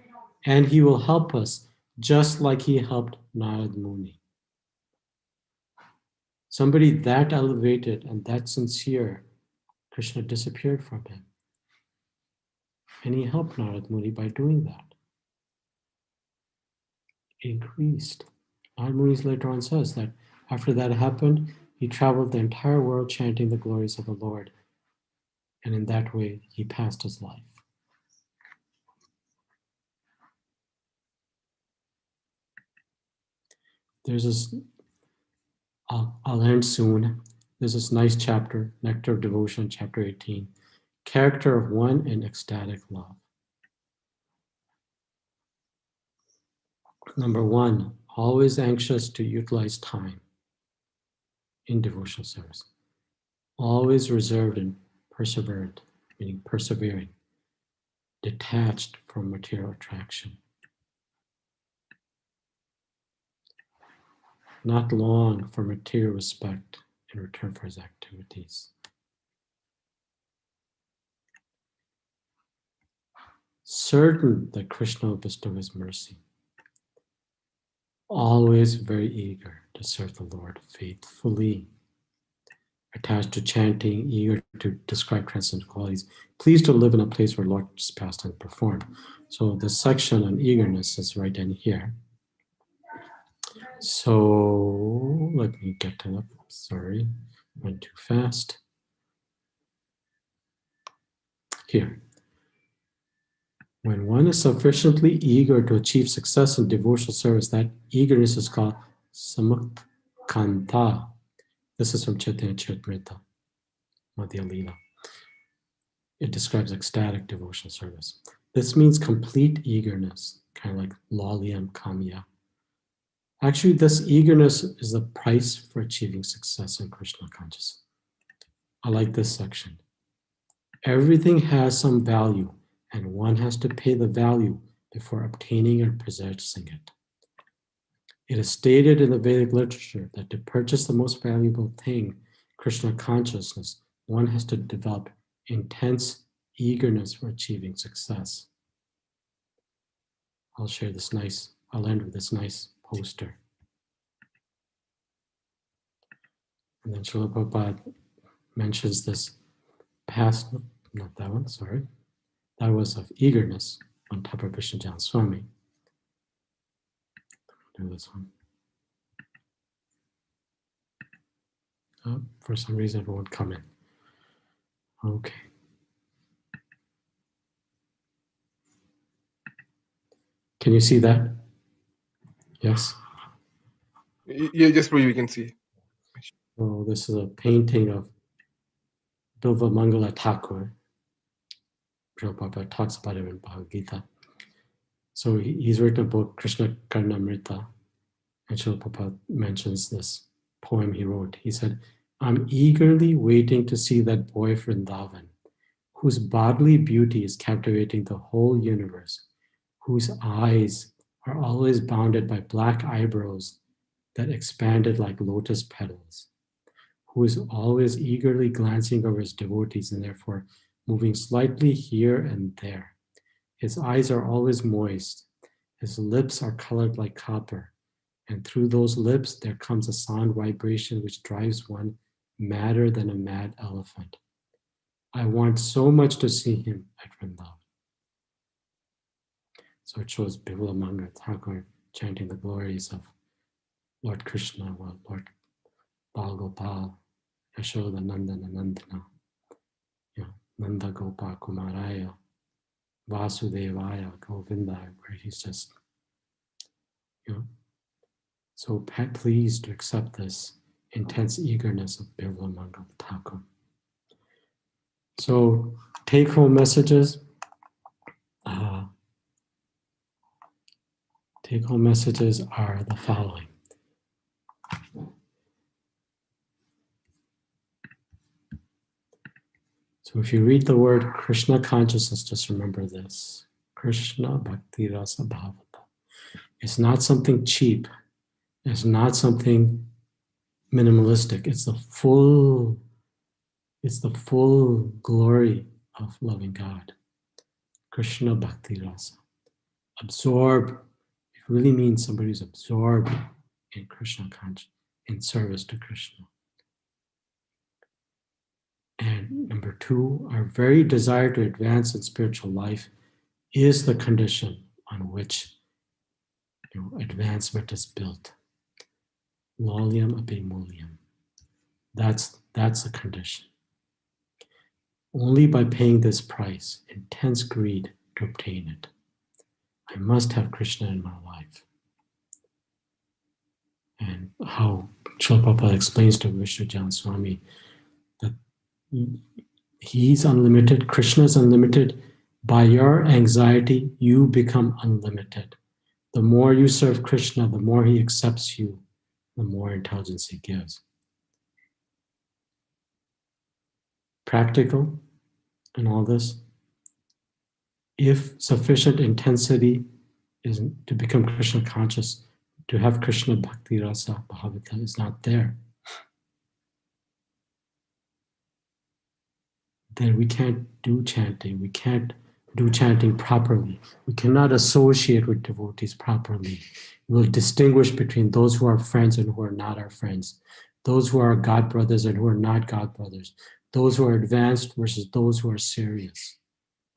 and He will help us just like He helped Narad Muni. Somebody that elevated and that sincere, Krishna disappeared from him. And He helped Narad Muni by doing that. Increased. Narad Muni later on says that after that happened, he traveled the entire world chanting the glories of the Lord. And in that way, he passed his life. There's this, I'll end soon. There's this nice chapter, Nectar of Devotion, chapter 18. Character of one in ecstatic love. Number one, always anxious to utilize time in devotional service. Always reserved and perseverant, meaning persevering. Detached from material attraction. Not long for material respect in return for his activities. Certain that Krishna will bestow his mercy. Always very eager to serve the Lord faithfully. Attached to chanting, eager to describe transcendental qualities. Pleased to live in a place where Lord's pastime performed. So the section on eagerness is right in here. So let me get to that. Sorry, went too fast. Here. When one is sufficiently eager to achieve success in devotional service, that eagerness is called samakanta. This is from Chaitanya Charitamrita, Madhya Lila. It describes ecstatic devotional service. This means complete eagerness, kind of like lalyam kamya. Actually, this eagerness is the price for achieving success in Krishna consciousness. I like this section. Everything has some value, and one has to pay the value before obtaining or possessing it. It is stated in the Vedic literature that to purchase the most valuable thing, Krishna consciousness, one has to develop intense eagerness for achieving success. I'll end with this nice poster. And then Srila Prabhupada mentions this past, not that one, sorry. That was of eagerness on top of Krishna Swami. Do this one. Oh, for some reason it won't come in. Okay. Can you see that? Yes? Yeah, just where you can see. Oh, this is a painting of Bilva Mangala Thakur. Prabhupada talks about it in Bhagavad Gita. So he's written a book, Krishna Karnamrita, and Srila Prabhupada mentions this poem he wrote. He said, I'm eagerly waiting to see that boy Vrindavan, whose bodily beauty is captivating the whole universe, whose eyes are always bounded by black eyebrows that expanded like lotus petals, who is always eagerly glancing over his devotees and therefore moving slightly here and there. His eyes are always moist. His lips are colored like copper. And through those lips, there comes a sound vibration which drives one madder than a mad elephant. I want so much to see him at Vrindavan. So it shows Bibula Manga Thakur chanting the glories of Lord Krishna, Lord Bal Gopal, Yashoda Nandana Nandana, Nanda Gopa Kumaraya, Vasudevaya, Govinda, where he's just, so pleased to accept this intense eagerness of Birla Mangal Thakur. So take-home messages. Take-home messages are the following. So if you read the word Krishna consciousness, just remember this. Krishna Bhakti Rasa Bhavata. It's not something cheap. It's not something minimalistic. It's the full glory of loving God. Krishna Bhakti Rasa. Absorb. It really means somebody who's absorbed in Krishna consciousness, in service to Krishna. And number two, our very desire to advance in spiritual life is the condition on which advancement is built. Laliam abimuliam. That's the condition. Only by paying this price, intense greed, to obtain it. I must have Krishna in my life. And how Srila Prabhupada explains to Vishnu Swami that he's unlimited, Krishna is unlimited. By your anxiety, you become unlimited. The more you serve Krishna, the more he accepts you, the more intelligence he gives. Practical in all this, if sufficient intensity is to become Krishna conscious, to have Krishna Bhakti Rasa Bhavata is not there, then we can't do chanting. We can't do chanting properly. We cannot associate with devotees properly. We will distinguish between those who are friends and who are not our friends, those who are God brothers and who are not God brothers, those who are advanced versus those who are serious,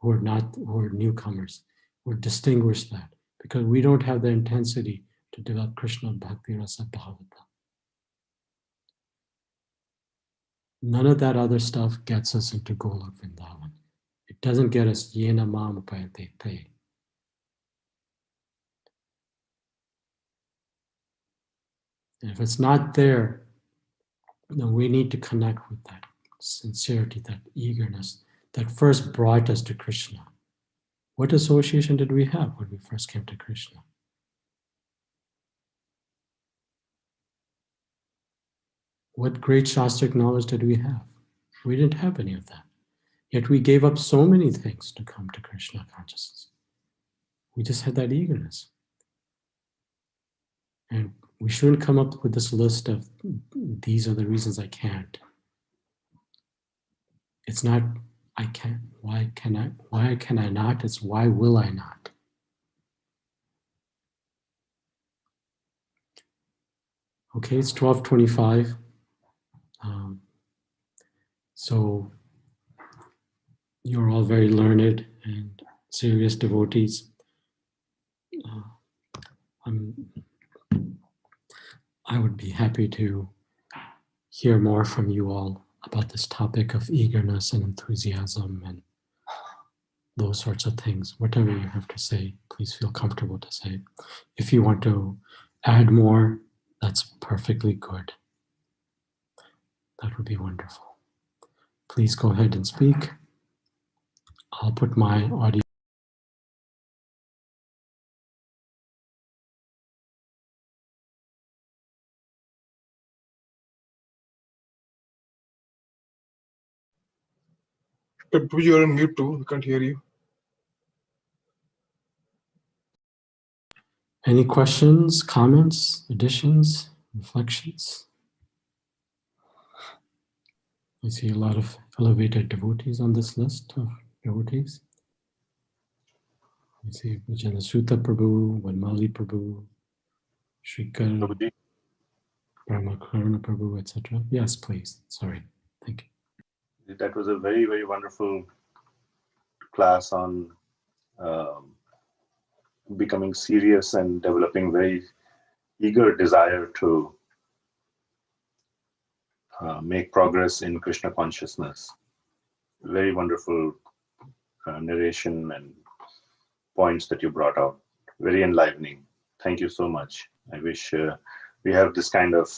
who are newcomers. We'll distinguish that because we don't have the intensity to develop Krishna Bhakti Rasa Bhavata. None of that other stuff gets us into Golok Vrindavan. It doesn't get us Yena Mam Upayate Te. And if it's not there, then we need to connect with that sincerity, that eagerness that first brought us to Krishna. What association did we have when we first came to Krishna? What great Shastric knowledge did we have? We didn't have any of that. Yet we gave up so many things to come to Krishna consciousness. We just had that eagerness. And we shouldn't come up with this list of these are the reasons I can't. It's not I can't, why can I not? It's why will I not? Okay, it's 12:25. So you're all very learned and serious devotees. I would be happy to hear more from you all about this topic of eagerness and enthusiasm and those sorts of things. Whatever you have to say, please feel comfortable to say. If you want to add more, that's perfectly good. That would be wonderful. Please go ahead and speak. I'll put my audio. You're on mute too. We can't hear you. Any questions, comments, additions, reflections? I see a lot of elevated devotees on this list of devotees. I see Vijayana Sutta Prabhu, Vanmali Prabhu, Shrikar, Brahmakarna Prabhu, etc. Yes, please. Sorry. Thank you. That was a very, very wonderful class on becoming serious and developing very eager desire to make progress in Krishna consciousness. Very wonderful narration and points that you brought out. Very enlivening. Thank you so much. I wish we have this kind of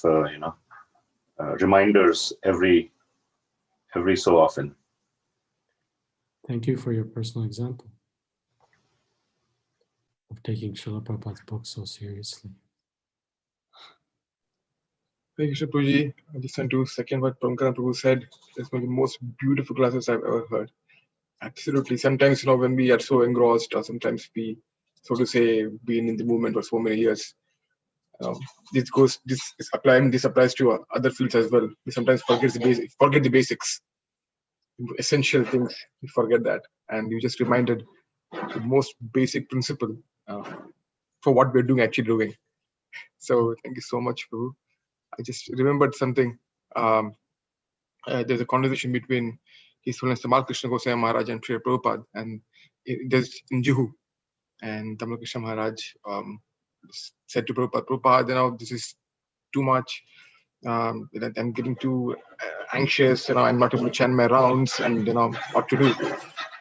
reminders every so often. Thank you for your personal example of taking Srila Prabhupada's book so seriously. Thank you, Prabhuji. I listened to second what Prabhupada Prabhu said. It's one of the most beautiful classes I've ever heard. Absolutely. Sometimes, when we are so engrossed, or sometimes we, so to say, been in the movement for so many years, this applies to other fields as well. We sometimes forget the basics, essential things. We forget that, and you just reminded the most basic principle for what we're actually doing. So thank you so much, Prabhu. I just remembered something. There's a conversation between His Holiness Tamal Krishna Goswami Maharaj and Srila Prabhupada, and there's in Juhu, and Tamal Krishna Maharaj said to Prabhupada, this is too much. I'm getting too anxious. I'm not able to chant my rounds, and what to do.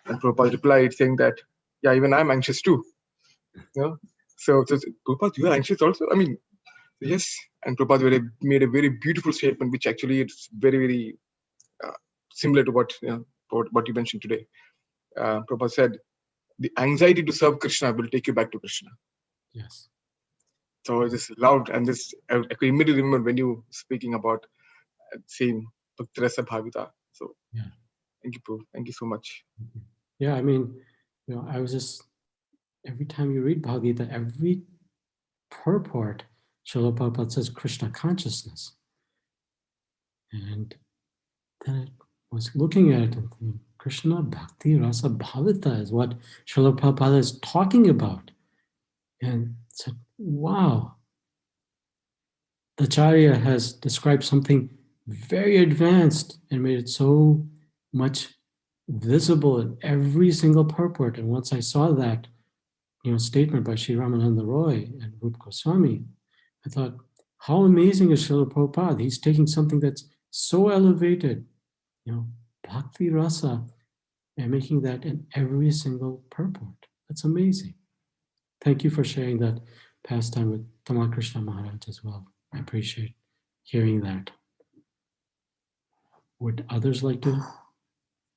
And Prabhupada replied saying that, yeah, even I'm anxious too. So Prabhupada, you are anxious also? I mean, yes. And Prabhupada made a very beautiful statement, which actually it's very, very similar to what you mentioned today. Prabhupada said, the anxiety to serve Krishna will take you back to Krishna. Yes. So I just loved, and I could immediately remember when you speaking about same Bhakti Rasa Bhavita. So yeah. Thank you, Prabhu. Thank you so much. Yeah, I mean, I was just, every time you read Bhagavad Gita, every purport, Srila Prabhupada says Krishna consciousness. And then I was looking at it and thinking, Krishna Bhakti Rasa Bhavita is what Srila Prabhupada is talking about. And said, wow, the Acharya has described something very advanced and made it so much visible in every single purport. And once I saw that, statement by Sri Ramananda Roy and Rupa Goswami, I thought, how amazing is Srila Prabhupada? He's taking something that's so elevated, Bhakti Rasa, and making that in every single purport. That's amazing. Thank you for sharing that pastime with Tamal Krishna Maharaj as well. I appreciate hearing that. Would others like to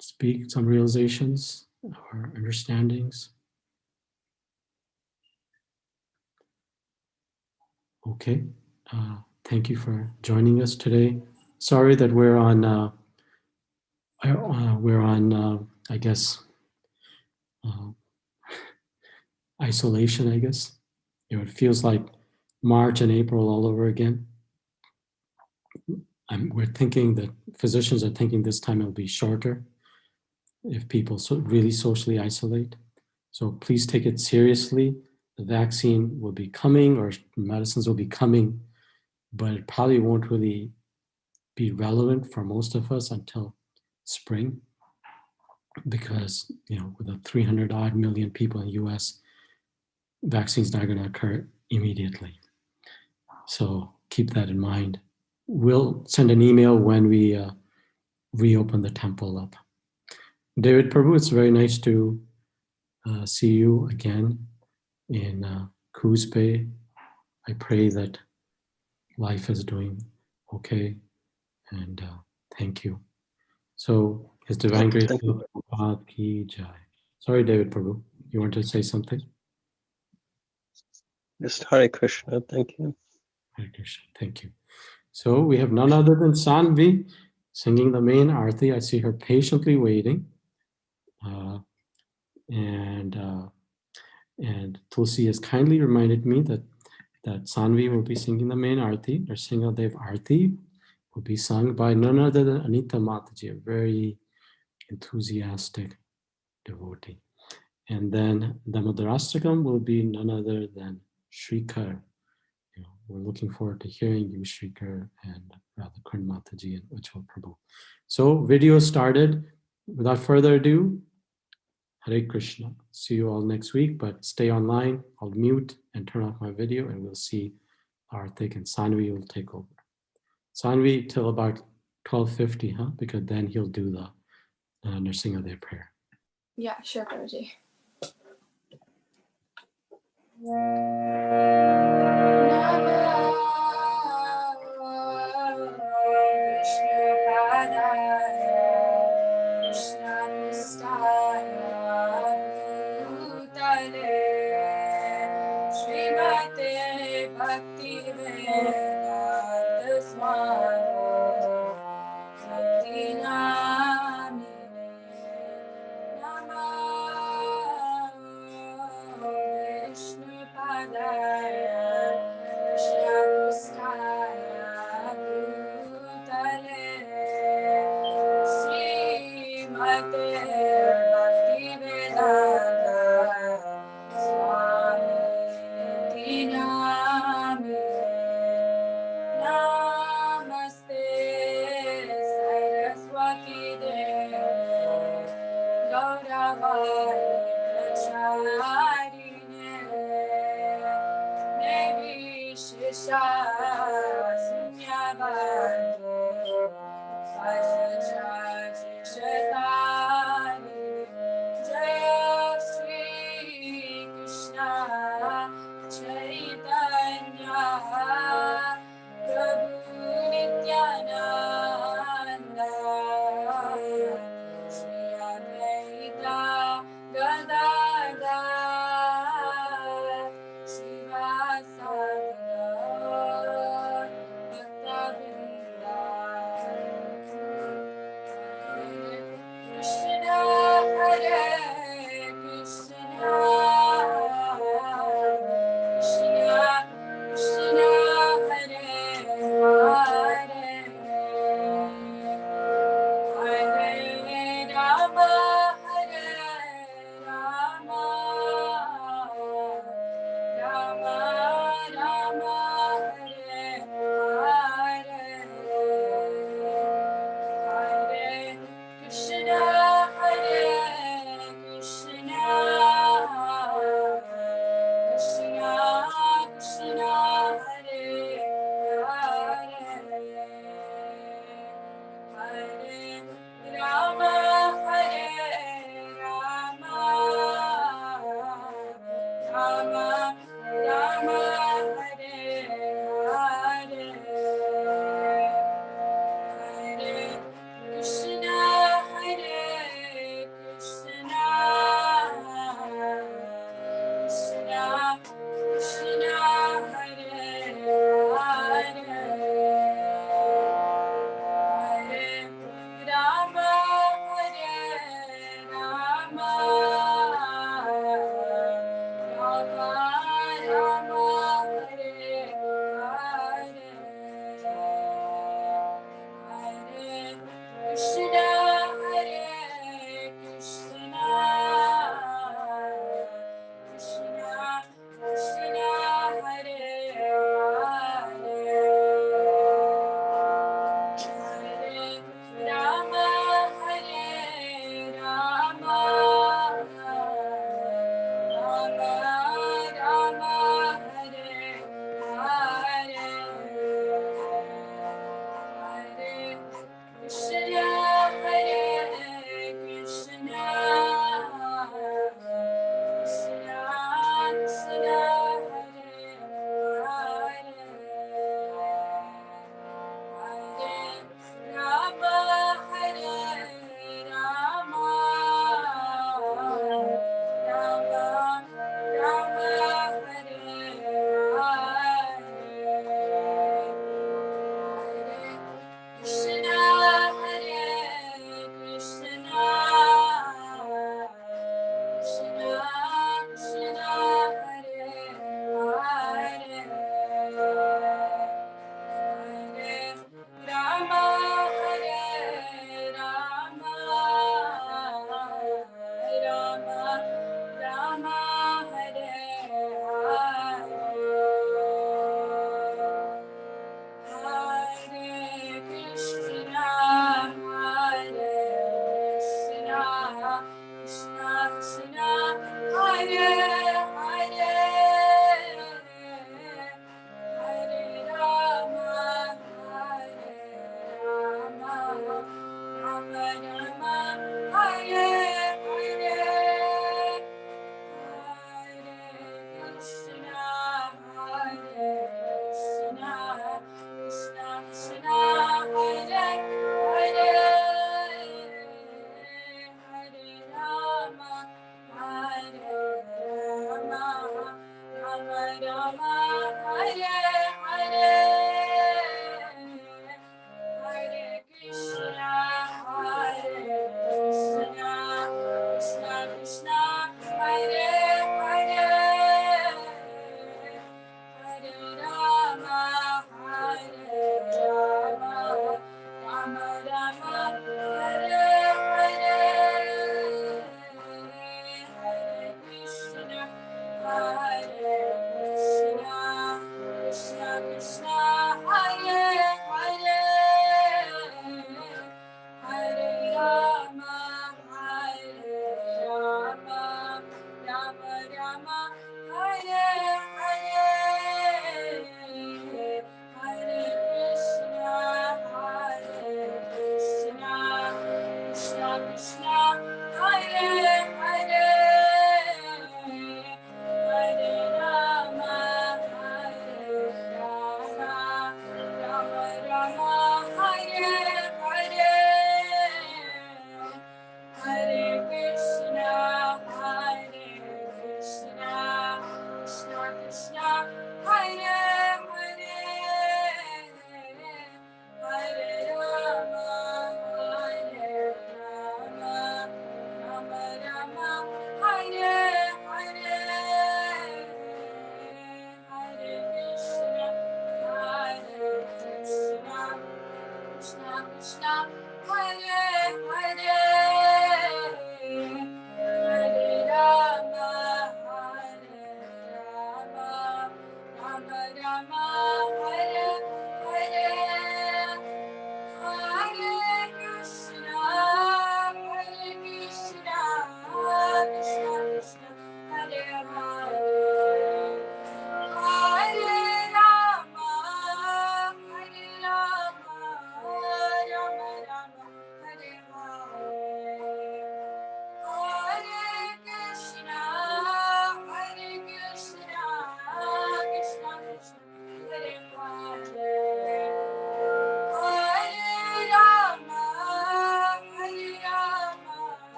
speak some realizations or understandings? Okay. Thank you for joining us today. Sorry that we're on, I guess, isolation, I guess. It feels like March and April all over again. We're thinking that physicians are thinking this time it'll be shorter if people really socially isolate. So please take it seriously. The vaccine will be coming, or medicines will be coming, but it probably won't really be relevant for most of us until spring, because with the 300 odd million people in the US, vaccine's not going to occur immediately. So keep that in mind. We'll send an email when we reopen the temple up. David Prabhu, it's very nice to see you again in Coos Bay. I pray that life is doing okay, and thank you. So, His Divine Grace Prabhupada Ki Jai. Sorry, David Prabhu, you want to say something? Just Hare Krishna, thank you. Hare Krishna, thank you. So we have none other than Sanvi singing the main arti. I see her patiently waiting. And Tulsi has kindly reminded me that Sanvi will be singing the main arti. Their Singadev arti will be sung by none other than Anita Mataji, a very enthusiastic devotee. And then the Madhurastakam will be none other than Shrikar. We're looking forward to hearing you, Shrikar, and Radhakund Mataji and Ujjwal Prabhu. So video started. Without further ado, Hare Krishna. See you all next week, but stay online. I'll mute and turn off my video, and we'll see Arthik and Sanvi will take over. Sanvi till about 12:50, huh? Because then he'll do the Nrsimhadev prayer. Yeah, sure, Prabhuji.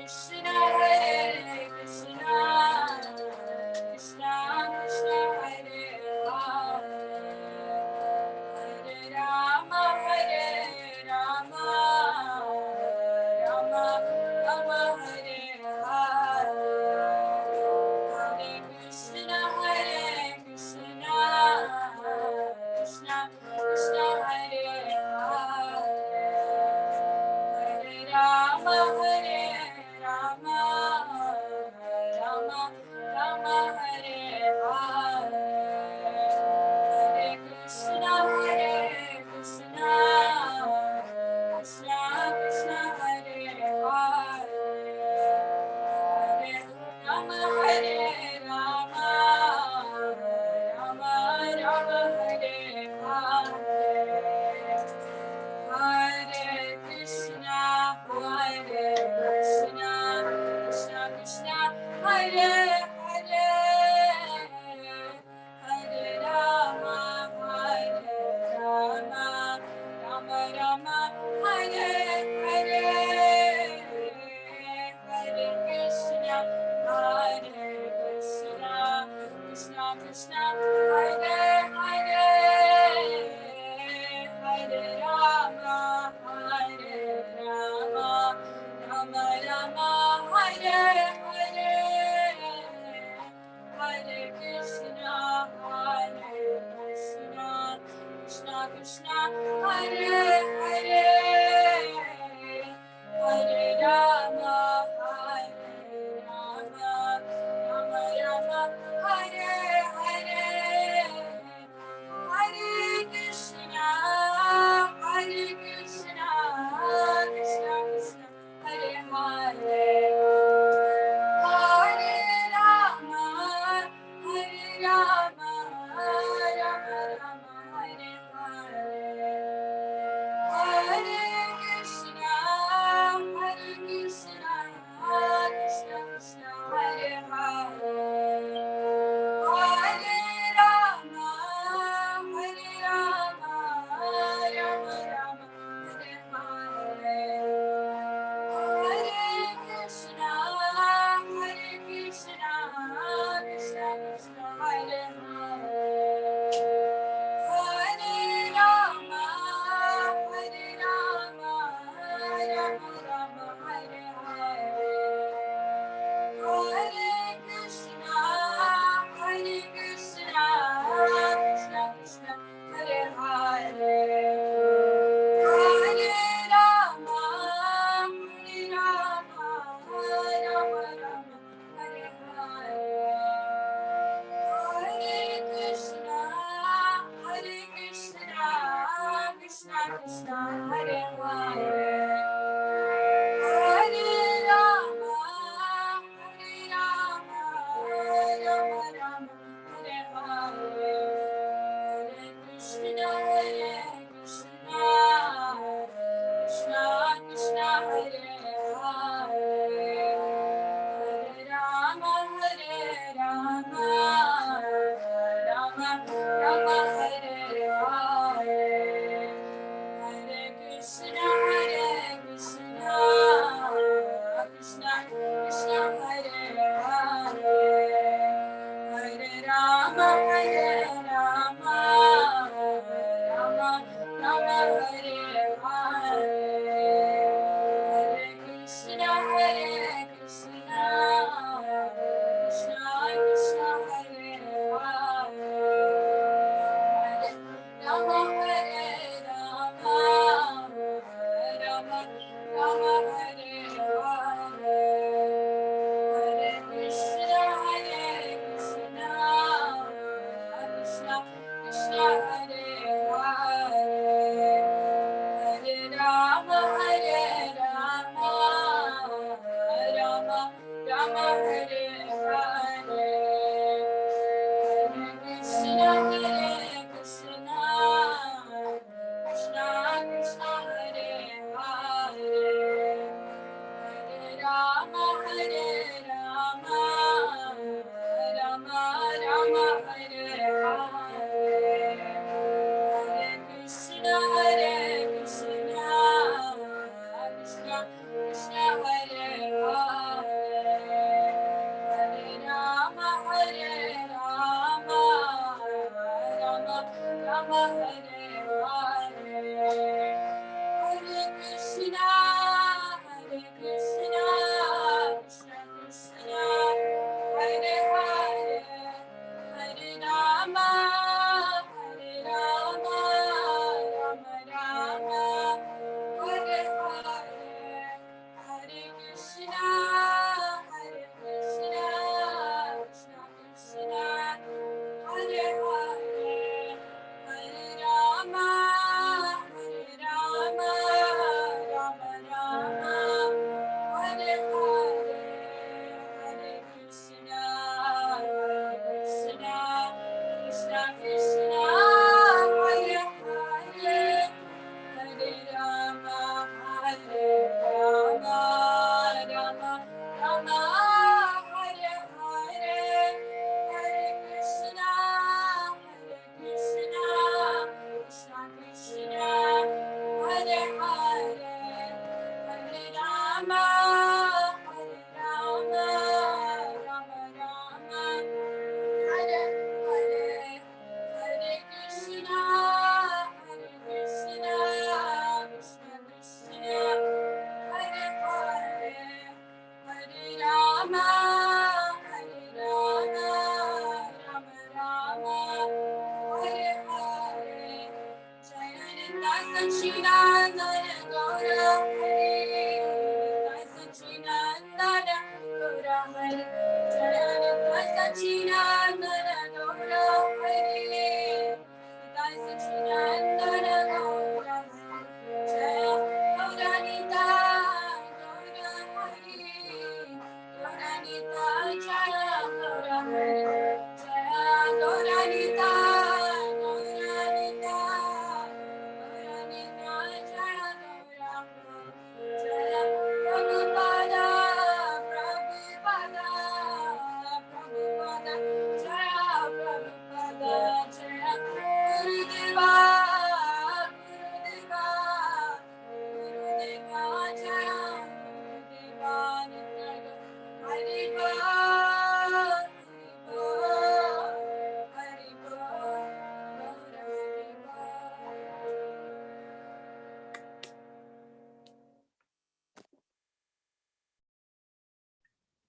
Krishna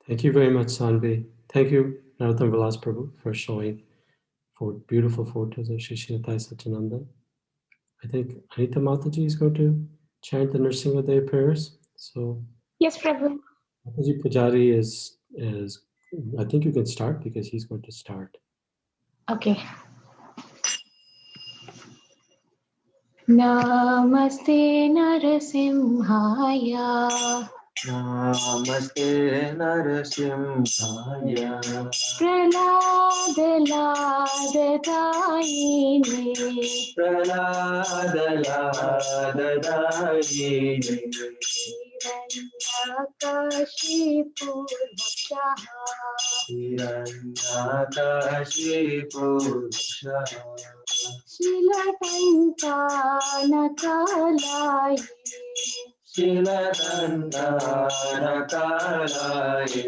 Thank you very much, Sanvi. Thank you, Narottam Vilas Prabhu, for showing beautiful photos of Shishinatai Sacinandana. I think Anita Mataji is going to chant the Nrsimha Day prayers. So, Yes, Prabhu. Mataji Pujari is, I think you can start because he's going to start. Okay. Namaste Narasimhaya. Namaste Narasimhaya. Praladadayine. Praladadayine. Hiranyakashipurshaha. Shilatantanakalaye. Shilatantanakalaye.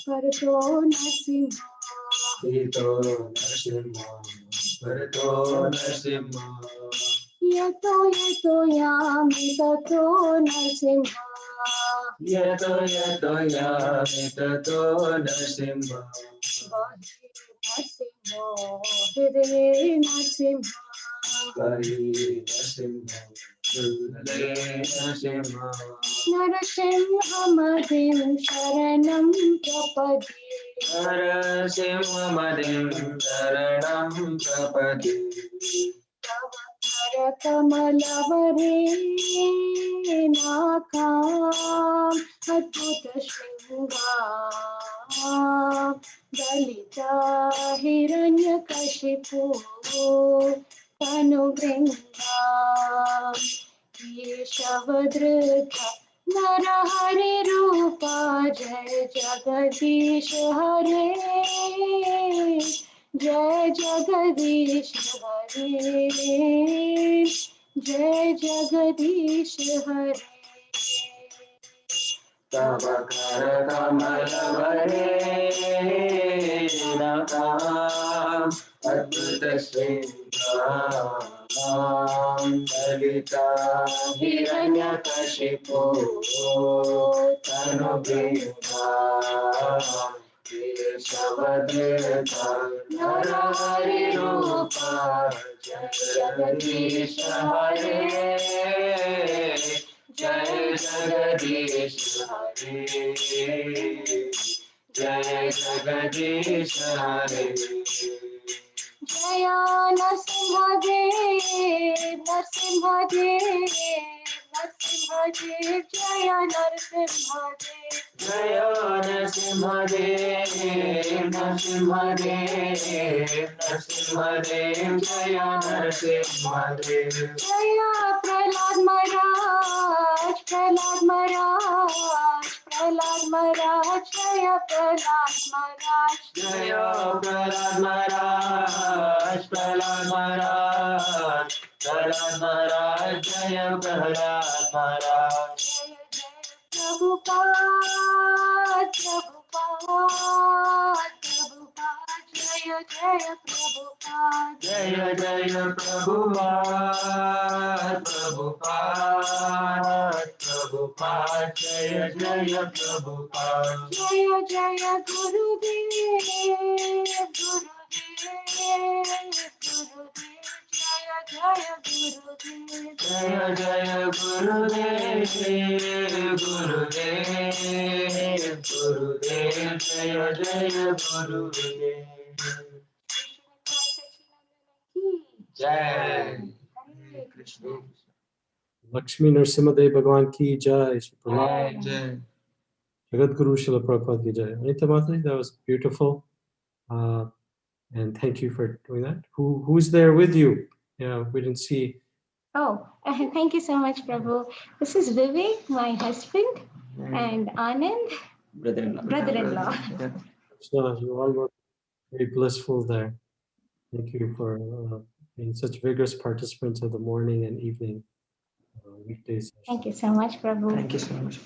Parto Nasimha. Ito Narasimha. Parto Narasimha. Yato yato yami tato Nasimha. Yato yato yami tato Narasimha. Bahi Nasimha. Hire Nasimha. Hari Narasimha Hare Narasimha Narasimhamadin Sharanam Prapade Narasimhamadin Sharanam Prapade Kamalavare Nakam Adbhuta Shringam Dalita Hiranyakashipu Tanuvringam Keshavadrita Narahari Rupa Jai Jagadish Hare Jai Jagadish Hare Jai Jagadish Hare Tavakara Kamalavare Nakam Adbhuta Shringam Dalita Hiranyakashipu Tanuvringam Keshavadrita Narahari Rupa Jai Jagadish Hare Jai Jagadish Hare Jai Jagadish Hare Jaya Narasimhadev Narasimhadev Narasimhadev Jaya Narasimhadev Jaya Narasimhadev Narasimhadev Narasimhadev Jaya Narasimhadev Jaya Prahlad Maharaj Prahlad Maharaj Prahlad Maharaj Jaya Prahlad Maharaj Jaya Prahlad Maharaj Prahlad Maharaj Prahlad Maharaj Jaya Prahlad Maharaj Prabhupada Prabhupada Prabhupada Jaya Jaya Prabhupada Jaya Jaya Prabhupada Prabhupada Prabhupada Jaya Jaya Prabhupada Jaya Jaya Gurudev Gurudev Gurudev Jaya Jaya Gurudev Jaya Jaya Gurudev Gurudev Gurudev Jaya Jaya Gurudev Jai Hare Krishna Lakshmi Narasimhadev Bhagwan ki jai. Shri Prahlad Jai. Jagat Guru Srila Prabhupada ki jai. Anita Mataji, that was beautiful. And thank you for doing that. Who's there with you? Yeah, we didn't see. Oh, thank you so much, Prabhu. This is Vivek, my husband, and Anand, brother-in-law. So you all were very blissful there. Thank you for being such vigorous participants of the morning and evening weekdays. Thank you so much, Prabhu. Thank you so much.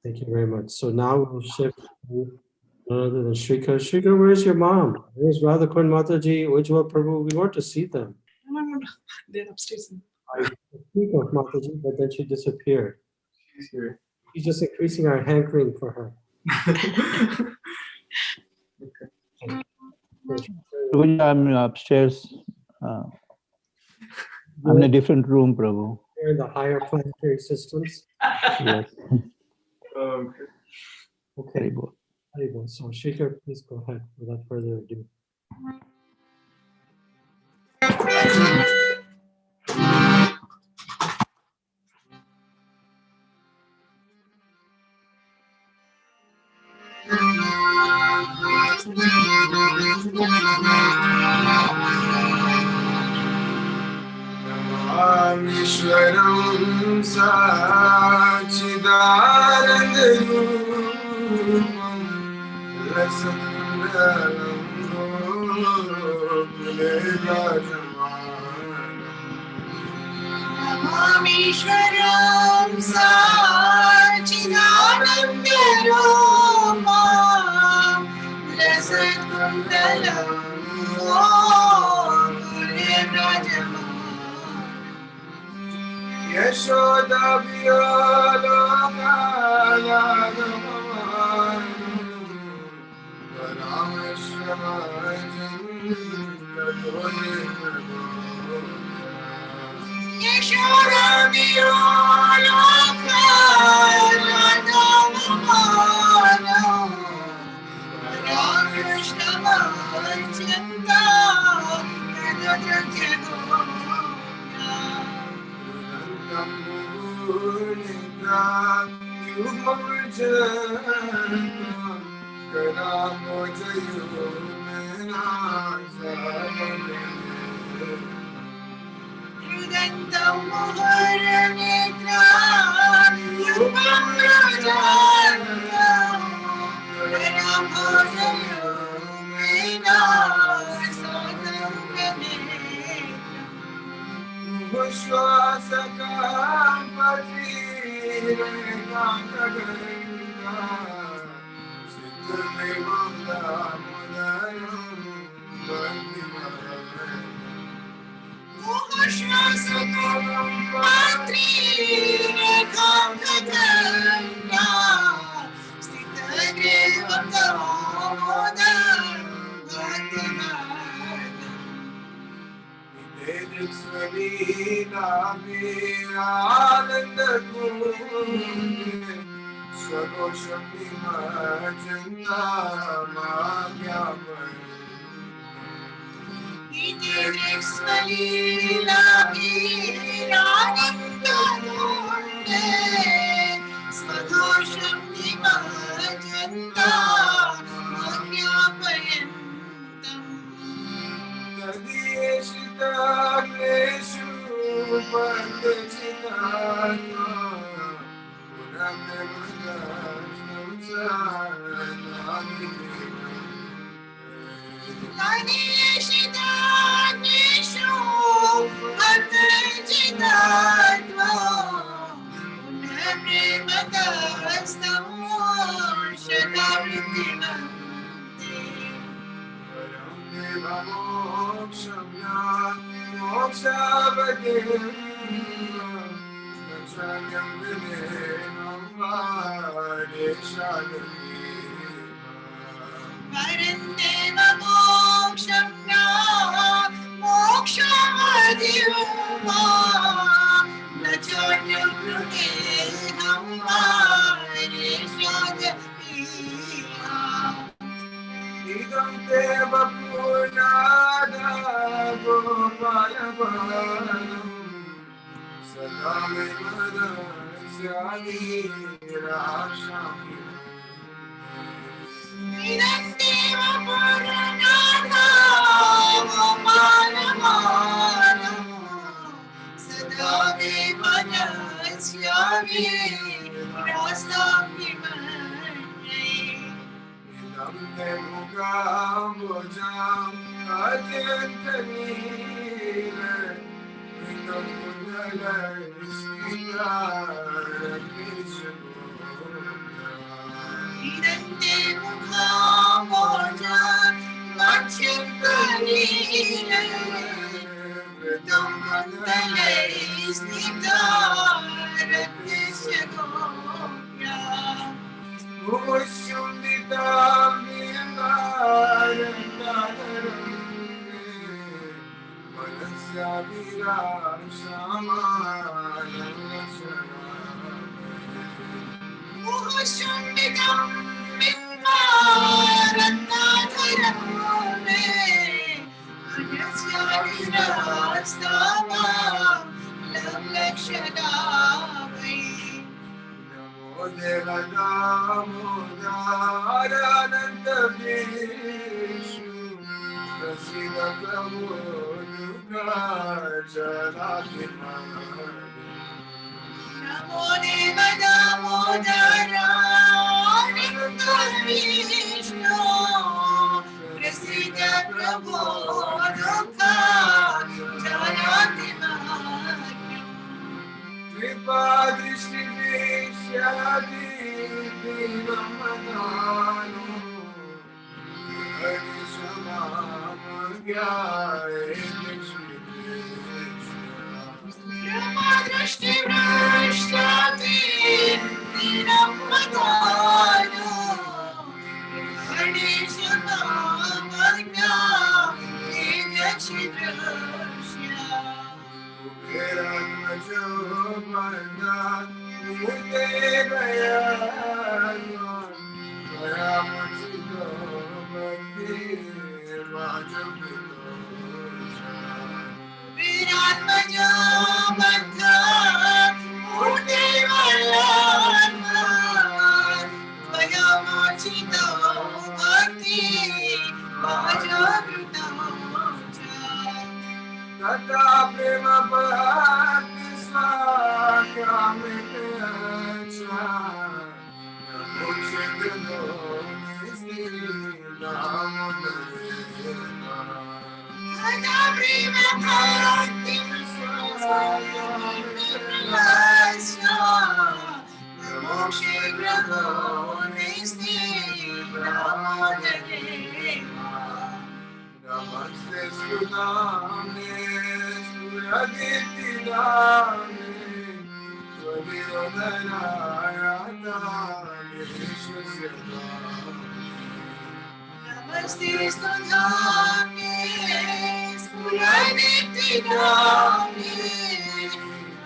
Thank you very much. So now we'll shift to none other than Shrika. Shrika, where's your mom? Where's Radhakund Mataji, Ujjwal Prabhu? We want to see them. No. They're upstairs. I speak of Mataji, but then she disappeared. She's here. She's just increasing our hankering for her. I'm upstairs. I'm in a different room, Prabhu. You're in the higher planetary systems. Yes. Okay. Okay. Haribol. So Shrika, please go ahead without further ado. Ishwaram Sachidanandrupam Lasakundalam Gopinajamanam Ishwaram Sachidanandrupam Lasakundalam Gopinajamanam Yashoda Viola Tata prema bhakti sakya mitacha Namo Shekano Nisri Damodara Tata prema bhakti sakya mitacha Namo Shekano Nisri Damodara Namaste Sudame, Suraditi Dame, Swavirodharayana, Namaste Sudame, Suraditi Dame,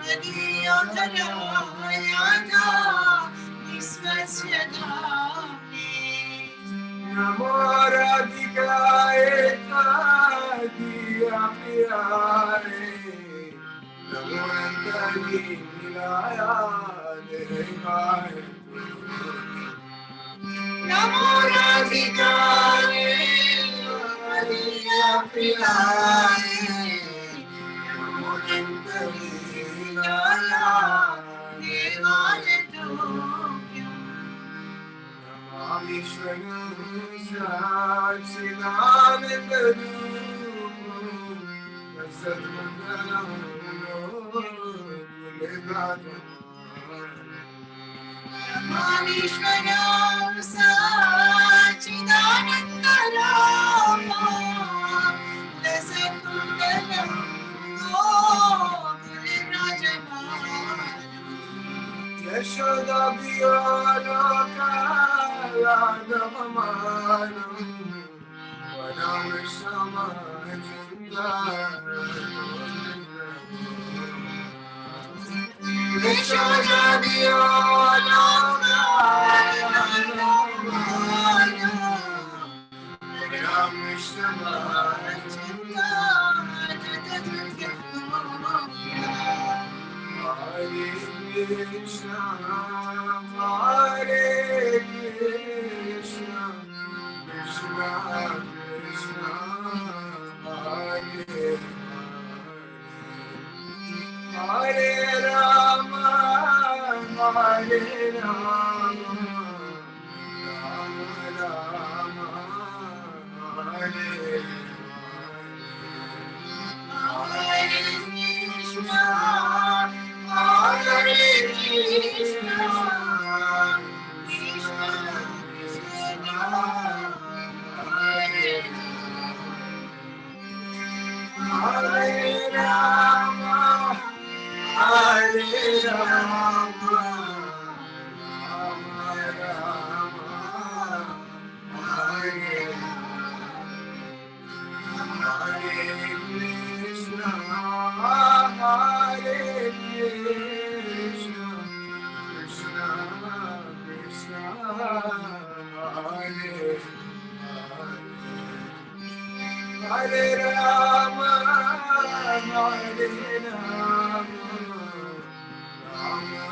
Swavirodharayana, Visvasya Namo Radhikaye Diya Priyaye Namo Antari Nilaya Devaye Namo Radhikaye Diya Priyaye Namo Antari Nilaya Devaye Amishwanam Sacinandana Sacinandana Amishwanam Sacinandana Yashoda Biyana Kala Namamanam Vanam Vishama Yashoda Biyana Kala Namamanam Vanam Vishama Hare Krishna, Hare Krishna, Krishna Krishna, Hare Hare Rama, Hare Rama, Rama Rama, Hare Hare Krishna, Hare Krishna, Krishna Krishna, Hare Hare Rama, Hare Rama, Rama Rama, Hare Hare Krishna, Hare Krishna, Krishna Krishna, Hare Hare Rama, Hare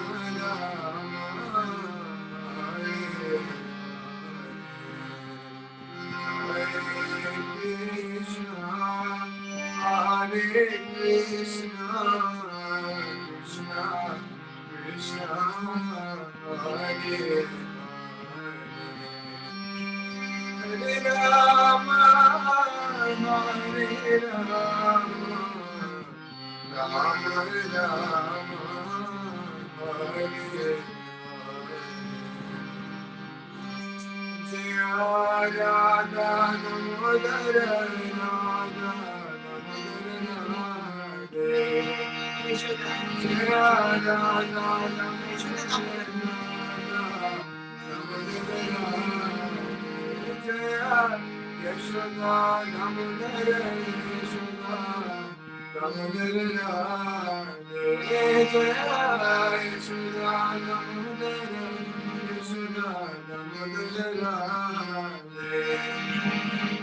Rama, Rama Rama, Hare Hare Krishna, Hare Krishna, Krishna Krishna, Hare Hare Rama, Hare Rama, Rama Rama, Hare Jaya Radha Damodara Radha Damodara Jaya Radha Damodara Jaya Yashoda Damodara Yashoda Damodar Radhe Jaya Yashoda Damodar Yashoda Damodar Radhe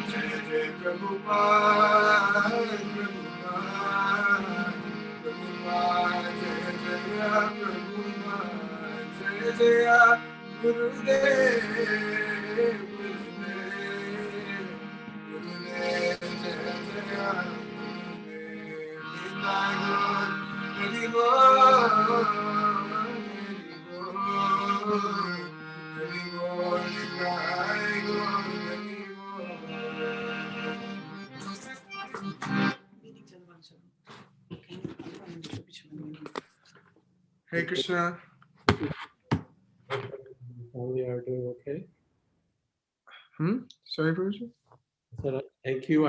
Jai Jai Prabhupada Prabhupada Prabhupada Jai Jaya Prabhupada Jai Jaya Gurudev Gurudev Gurudev Jai Jaya Gurudev Nitai Gaur Hari Bol Hari Bol Nitai Gaur Hari Hey Krishna. All we are doing okay. Sorry, Prabhuji? So, thank you.